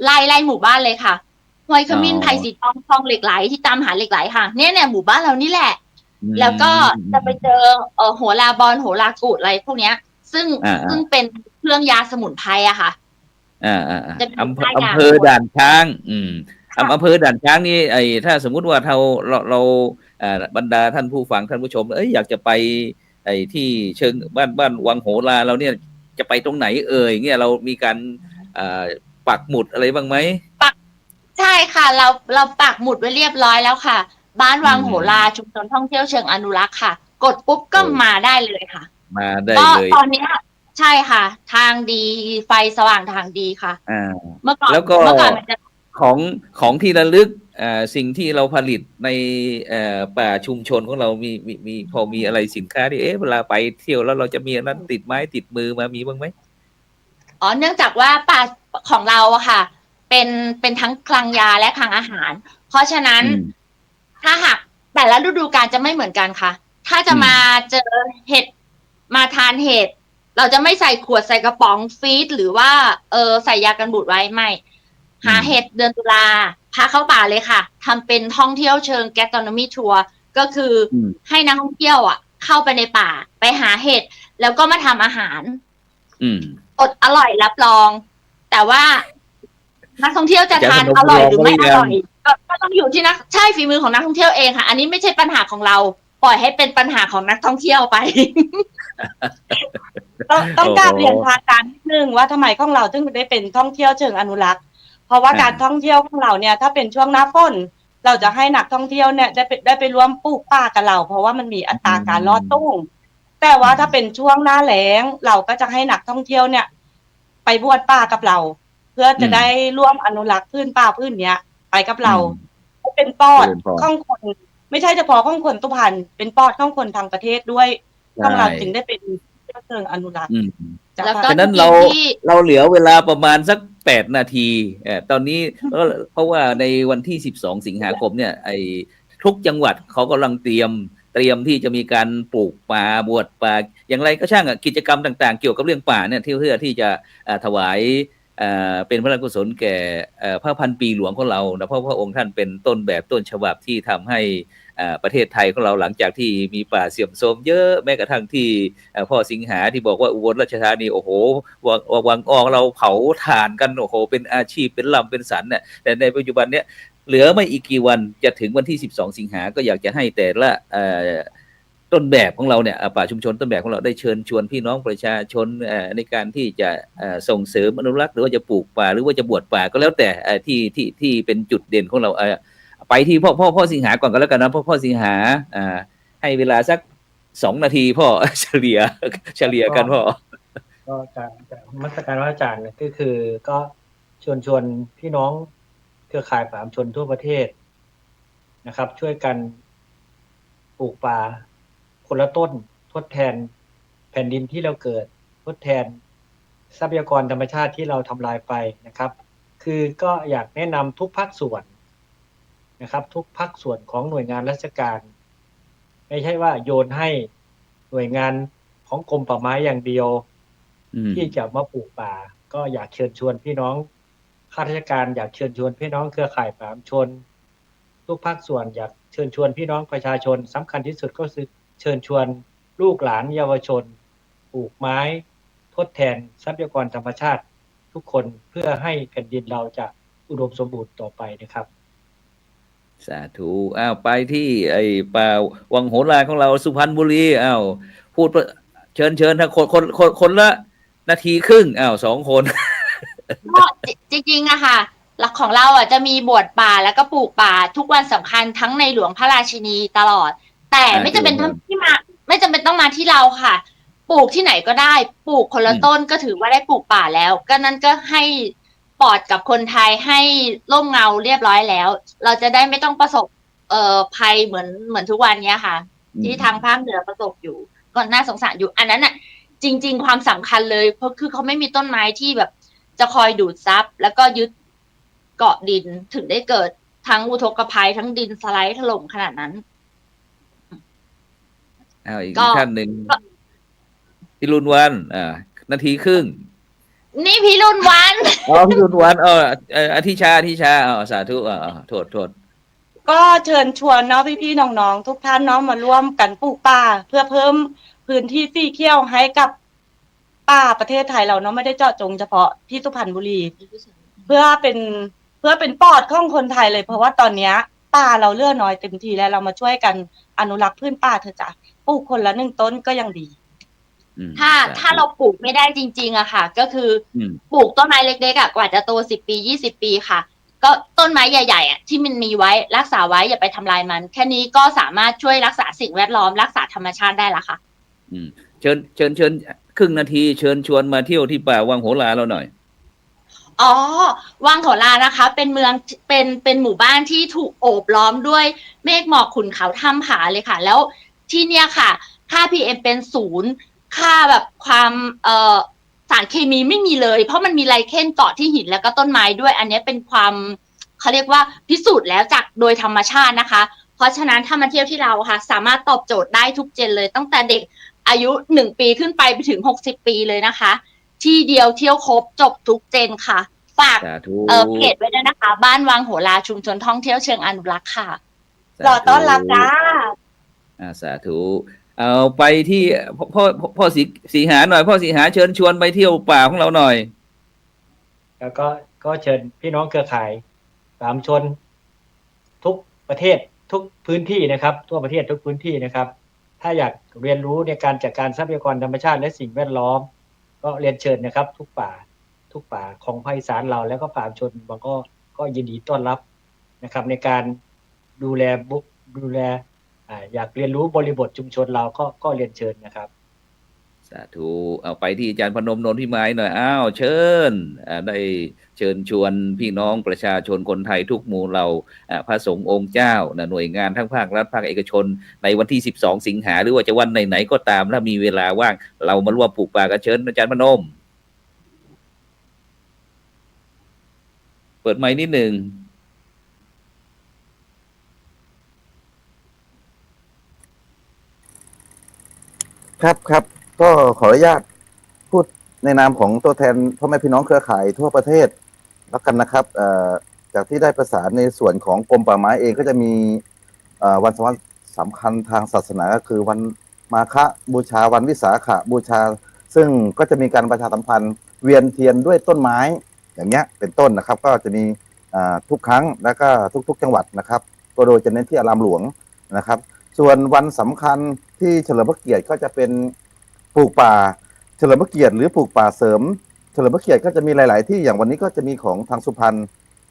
ไล่หมู่บ้านเลยค่ะ ห้วยขมิ้นไผ่สีทองคลองเหล็กไหลที่ตามหาเหล็กไหลค่ะเนี่ยหมู่บ้านเรานี่แหละ แล้วก็จะไปเจอโหราบอนโหรากูดอะไรพวกเนี้ย ซึ่งเป็นเครื่องยาสมุนไพรอะค่ะ
อำเภอด่านช้างอำเภอด่านช้างนี่ถ้าสมมุติว่าเราบรรดาท่านผู้ฟังท่านผู้ชมอยากจะไปที่เชิงบ้านวังโหราเราเนี่ยจะไปตรงไหนเงี้ยเรามีการปักหมุดอะไรบ้างไหม
ใช่ค่ะเราปักหมุดไว้เรียบร้อยแล้วค่ะบ้านวังโหราชุมชนท่องเที่ยวเชิงอนุรักษ์ค่ะกดปุ๊บก็มาได้เลยค่ะ
มาได้เลย
ตอนนี้ใช่ค่ะทางดีไฟสว่างทางดีค่ะเมื่อก่อนมันจะ
ของที่ระลึกสิ่งที่เราผลิตในป่าชุมชนของเรามีพอมีอะไรสินค้าที่เวลาไปเที่ยวแล้วเราจะมีอันนั้นติดไม้ติดมือมามีบ้างไหม
เนื่องจากว่าป่าของเราอะค่ะเป็นทั้งคลังยาและคลังอาหารเพราะฉะนั้นถ้าหากแต่ละฤดูกาลจะไม่เหมือนกันค่ะถ้าจะมาเจอเห็ดมาทานเห็ดเราจะไม่ใส่ขวดใส่กระป๋องฟีดหรือว่าใส่ยากันบูดไว้ไม่หาเห็ดเดือนตุลาพาเข้าป่าเลยค่ะทำเป็นท่องเที่ยวเชิงแกสโตรโนมีทัวร์ก็คือให้นักท่องเที่ยวเข้าไปในป่าไปหาเห็ดแล้วก็มาทำอาหารอดอร่อยรับรองแต่ว่านักท่องเที่ยวจะทานอร่อยหรือไม่อร่อยก็ต้องอยู่ที่ใช่ฝีมือของนักท่องเที่ยวเองค่ะอันนี้ไม่ใช่ปัญหาของเราปล่อยให้เป็นปัญหาของนักท่องเที่ยวไป
ต้องการเรียนทางการนิดนึงว่าทำไมของเราถึงได้เป็นท่องเที่ยวเชิงอนุรักษ์เพราะว่าการท่องเที่ยวของเราเนี่ยถ้าเป็นช่วงหน้าฝนเราจะให้นักท่องเที่ยวเนี่ยได้ไปร่วมปลูกป่ากับเราเพราะว่ามันมีอัตราการลอดตุ้งแต่ว่าถ้าเป็นช่วงหน้าแล้งเราก็จะให้นักท่องเที่ยวเนี่ยไปบวชป่ากับเราเพื่อจะได้ร่วมอนุรักษ์พื้นป่าพื้นเนี้ยไปกับเราเป็นปอดของคนไม่ใช่เฉพาะของคนตุพันเป็นปอดของคนทางประเทศด้วยของเราจึงได้เป็นเชิงอนุรักษ์
แล้วก็
ฉะนั้นเราเหลือเวลาประมาณสัก8 นาทีตอนนี้เพราะว่าในวันที่12 สิงหาคมเนี่ยทุกจังหวัดเขากำลังเตรียมที่จะมีการปลูกป่าบวชป่าอย่างไรก็ช่างกิจกรรมต่างๆเกี่ยวกับเรื่องป่าเนี่ยเพื่อที่จะถวายเป็นพระราชกุศลแก่พระพันปีหลวงของเรานะเพราะพระองค์ท่านเป็นต้นแบบต้นฉบับที่ทำให้ประเทศไทยของเราหลังจากที่มีป่าเสื่อมโทรมเยอะแม้กระทั่งที่พ่อสิงหาที่บอกว่าอุบลราชธานีโอ้โหวังออกเราเผาถ่านกันโอ้โหเป็นอาชีพเป็นลำเป็นสันเนี่ยแต่ในปัจจุบันเนี้ยเหลือไม่อีกกี่วันจะถึงวันที่12 สิงหาก็อยากจะให้แต่ละต้นแบบของเราเนี่ยป่าชุมชนต้นแบบของเราได้เชิญชวนพี่น้องประชาชนในการที่จะส่งเสริมอนุรักษ์หรือว่าจะปลูกป่าหรือว่าจะบวชป่าก็แล้วแต่ที่เป็นจุดเด่นของเราไปที่พ่อสิงหาก่อนก็แล้วกันนะพ่อสิงหาให้เวลาสัก2 นาทีพ่อเฉลี่ยกันพ่อ
ก็จะมัสการพระอาจารย์ก็คือก็ชวนพี่น้องเครือข่ายป่าชุมชนทั่วประเทศนะครับช่วยกันปลูกป่าคนละต้นทดแทนแผ่นดินที่เราเกิดทดแทนทรัพยากรธรรมชาติที่เราทำลายไปนะครับคือก็อยากแนะนำทุกภาคส่วนนะครับทุกภาคส่วนของหน่วยงานราชการไม่ใช่ว่าโยนให้หน่วยงานของกรมป่าไม้อย่างเดียวที่จะมาปลูกป่าก็อยากเชิญชวนพี่น้องข้าราชการอยากเชิญชวนพี่น้องเครือข่ายป่าชุมชนทุกภาคส่วนอยากเชิญชวนพี่น้องประชาชนสำคัญที่สุดก็คือเชิญชวนลูกหลานเยาวชนปลูกไม้ทดแทนทรัพยากรธรรมชาติทุกคนเพื่อให้แผ่นดินเราจะอุดมสมบูรณ์ต่อไปนะครับ
สาธุไปที่ป่าวังโหราของเราสุพรรณบุรีพูดเชิญทั้งคนละนาทีครึ่ง2 คน
ก็จริงๆอะค่ะหลักของเราจะมีบวชป่าแล้วก็ปลูกป่าทุกวันสำคัญทั้งในหลวงพระราชินีตลอดแต่ไม่จำเป็นไม่จำเป็นต้องมาที่เราค่ะปลูกที่ไหนก็ได้ปลูกคนละต้นก็ถือว่าได้ปลูกป่าแล้วก็นั้นก็ให้ปลอดกับคนไทยให้ร่มเงาเรียบร้อยแล้วเราจะได้ไม่ต้องประสบภัยเหมือนทุกวันนี้ค่ะที่ทางภาคเหนือประสบอยู่ก็น่าสงสารอยู่อันนั้นน่ะจริงๆความสำคัญเลยเพราะคือเขาไม่มีต้นไม้ที่แบบจะคอยดูดซับแล้วก็ยึดเกาะดินถึงได้เกิดทั้งอุทกภัยทั้งดินสไลด์ถล่มขนาดนั้น
อีกท่านหนึ่งพี่รุนวันนาทีครึ่ง
นี่พี่รุ่นวัน
อ๋อพี่ยุนวันอธิชาสาธุโทษ
ก็เชิญชวนเนาะพี่ๆน้องๆทุกท่านเนาะมาร่วมกันปลูกป่าเพื่อเพิ่มพื้นที่สีเขียวให้กับป่าประเทศไทยเราเนาะไม่ได้เจาะจงเฉพาะที่สุพรรณบุรี เพื่อเป็นปอดของคนไทยเลยเพราะว่าตอนเนี้ยป่าเราเลือน้อยเต็มทีแล้วเรามาช่วยกันอนุรักษ์พืชป่าเถอะจ้ะปลูกคนละ1 ต้นก็ยังดี
ถ้าเราปลูกไม่ได้จริงๆอะค่ะ ก็คือปลูกต้นไม้เล็กๆอะกว่าจะโต10 ปี20 ปีค่ะ ก็ต้นไม้ใหญ่ๆอะที่มันมีไว้รักษาไว้อย่าไปทำลายมันแค่นี้ก็สามารถช่วยรักษาสิ่งแวดล้อมรักษาธรรมชาติได้ละค่ะ
เชิญครึ่งนาทีเชิญชวนมาเที่ยวที่ป่าวังโหราเราหน่อย
อ๋อวังโหรานะคะ เป็นเมืองเป็นหมู่บ้านที่ถูกโอบล้อมด้วยเมฆหมอกขุ่นเขาถ้ำผาเลยค่ะแล้วที่เนี่ยค่ะค่า PM เป็น0ค่าแบบความสารเคมีไม่มีเลยเพราะมันมีไลเคนเกาะที่หินแล้วก็ต้นไม้ด้วยอันนี้เป็นความเขาเรียกว่าพิสูจน์แล้วจากโดยธรรมชาตินะคะเพราะฉะนั้นถ้ามาเที่ยวที่เราค่ะสามารถตอบโจทย์ได้ทุกเจนเลยตั้งแต่เด็กอายุ1 ปีขึ้นไปถึง60 ปีเลยนะคะที่เดียวเที่ยวครบจบทุกเจนค่ะฝากเพจไว้ด้วยนะคะบ้านวังโหราชุมชนท่องเที่ยวเชิงอนุรักษ์ค่ะ
รอต้อนรับจ้า
สาธุเอาไปที่พ่อสีหาหน่อยพ่อสีหาเชิญชวนไปเที่ยวป่าของเราหน่อย
แล้วก็เชิญพี่น้องเครือข่ายสามชนทุกประเทศทุกพื้นที่นะครับทั่วประเทศทุกพื้นที่นะครับถ้าอยากเรียนรู้ในการจัดการทรัพยากรธรรมชาติและสิ่งแวดล้อมก็เรียนเชิญนะครับทุกป่าของภาคอีสานเราแล้วก็ป่าชนบางก็ยินดีต้อนรับนะครับในการดูแลอยากเรียนรู้บริบทชุมชนเราก็เรียนเชิญนะครับ
สาธุเอาไปที่อาจารย์พนมนนทิมายหน่อยเชิญได้เชิญชวนพี่น้องประชาชนคนไทยทุกหมู่เราพระสงฆ์องค์เจ้าหน่วยงานทั้งภาครัฐภาคเอกชนในวันที่12 สิงหาหรือว่าจะวันไหนๆก็ตามถ้ามีเวลาว่างเรามาร่วมปลูกป่ากันเชิญอาจารย์พนมเปิดไมค์นิดหนึ่ง
ครับก็ขออนุญาตพูดในนามของตัวแทนพ่อแม่พี่น้องเครือข่ายทั่วประเทศแล้วกันนะครับจากที่ได้ประสานในส่วนของกรมป่าไม้เองก็จะมีวันสำคัญทางศาสนาก็คือวันมาฆบูชาวันวิสาขบูชาซึ่งก็จะมีการประชาสัมพันธ์เวียนเทียนด้วยต้นไม้อย่างเงี้ยเป็นต้นนะครับก็จะมีทุกครั้งแล้วก็ทุกจังหวัดนะครับก็โดยจะเน้นที่อารามหลวงนะครับส่วนวันสำคัญที่เฉลิมพระเกียรติก็จะเป็นปลูกป่าเฉลิมพระเกียรติหรือปลูกป่าเสริมเฉลิมพระเกียรติก็จะมีหลายๆที่อย่างวันนี้ก็จะมีของทางสุพรรณ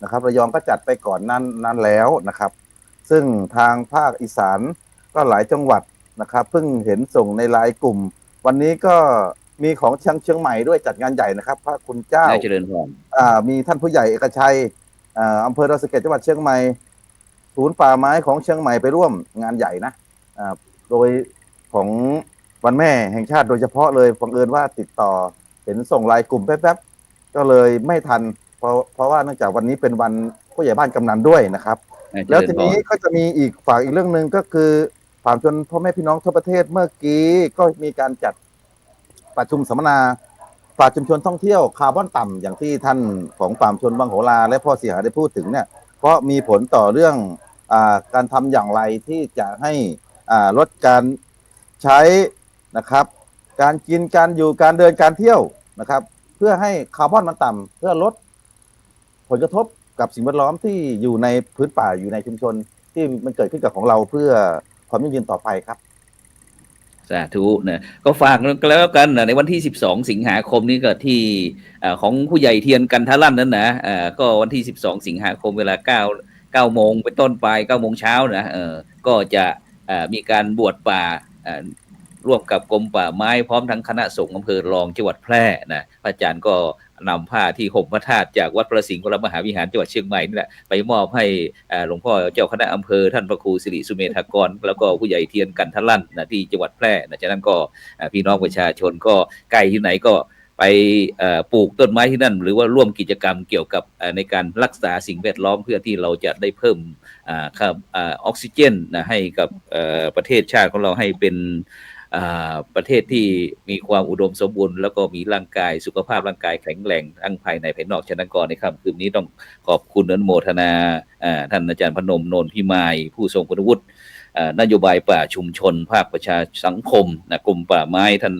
นะครับระยองก็จัดไปก่อนนั้นแล้วนะครับซึ่งทางภาคอีสานก็หลายจังหวัดนะครับเพิ่งเห็นส่งในไลน์กลุ่มวันนี้ก็มีของเชียงใหม่ด้วยจัดงานใหญ่นะครับพระคุณเจ้า
เจริญพร
มีท่านผู้ใหญ่เอกชัยอำเภอดอยสะเก็ดจังหวัดเชียงใหม่ศูนย์ป่าไม้ของเชียงใหม่ไปร่วมงานใหญ่นะโดยของวันแม่แห่งชาติโดยเฉพาะเลยบังเอิญว่าติดต่อเห็นส่งไลน์กลุ่มแป๊บๆก็เลยไม่ทันเพราะว่าเนื่องจากวันนี้เป็นวันผู้ใหญ่บ้านกำนันด้วยนะครับแล้วทีนี้ก็จะมีอีกฝากอีกเรื่องหนึ่งก็คือป่าชนพ่อแม่พี่น้องทั่วประเทศเมื่อกี้ก็มีการจัดประชุมสัมมนาป่าชุมชนท่องเที่ยวคาร์บอนต่ำอย่างที่ท่านของป่าชนบางโหราและพ่อเสียหายได้พูดถึงเนี่ยเพราะมีผลต่อเรื่องการทำอย่างไรที่จะให้ลดการใช้นะครับการกินการอยู่การเดินการเที่ยวนะครับเพื่อให้คาร์บอนมันต่ำเพื่อลดผลกระทบกับสิ่งแวดล้อมที่อยู่ในพื้นป่าอยู่ในชุมชนที่มันเกิดขึ้นกับของเราเพื่อความยั่งยืนต่อไปครับ
สาธุนะก็ฝากกันแล้วกันในวันที่12 สิงหาคมนี้ก็ที่ของผู้ใหญ่เทียนกันทะลั่นนั้นนะก็วันที่12 สิงหาคมเวลา9 โมงเป็นต้นไป9 โมงเช้านะก็จะมีการบวชป่าร่วมกับกรมป่าไม้พร้อมทั้งคณะสงฆ์อำเภอรองจังหวัดแพร่นะพระอาจารย์ก็นำผ้าที่ห่มพระธาตุจากวัดพระสิงห์วรมหาวิหารจังหวัดเชียงใหม่นี่แหละไปมอบให้หลวงพ่อเจ้าคณะอำเภอท่านพระครูสิริสุเมธากรแล้วก็ผู้ใหญ่เทียนกันทลั่นนะที่จังหวัดแพร่นะฉะนั้นก็พี่น้องประชาชนก็ใกล้ที่ไหนก็ไปปลูกต้นไม้ที่นั่นหรือว่าร่วมกิจกรรมเกี่ยวกับในการรักษาสิ่งแวดล้อมเพื่อที่เราจะได้เพิ่มออกซิเจนนะให้กับประเทศชาติของเราให้เป็น ประเทศที่มีความอุดมสมบูรณ์แล้วก็มีร่างกายสุขภาพร่างกายแข็งแรงทั้งภายในภายนอกฉะนั้นก่อนในค่ำคืนนี้ต้องขอบคุณอนุโมทนาท่านอาจารย์พนมโนนพิมายผู้ทรงคุณวุฒินโยบายป่าชุมชนภาคประชาสังคมนะกรมป่าไม้ท่าน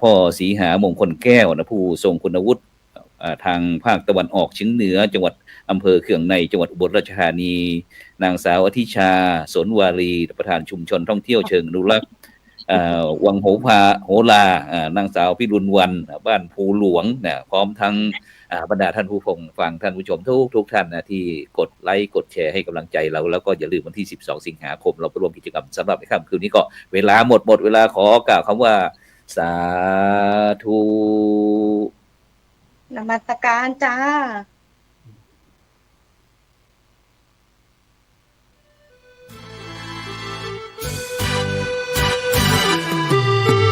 พ่อศรีหามงคลแก้วนะผู้ทรงคุณวุฒิทางภาคตะวันออกเฉียงเหนือจังหวัดอำเภอเขื่องในจังหวัดอุบลราชธานีนางสาวอธิชาสนวารีประธานชุมชนท่องเที่ยวเชิงอนุรักษ์วังโหลานางสาวพิรุณวันบ้านภูหลวงนะพร้อมทั้งบรรดาท่านผู้ฟังท่านผู้ชมทุกท่านนะที่กดไลค์กดแชร์ให้กำลังใจเราแล้วก็อย่าลืมวันที่12สิงหาคมเราไปร่วมกิจกรรมสำหรับในค่ำคืนนี้ก็เวลาหมดเวลาขอกล่าวคำว่าสาธุ
นมัสการจ้า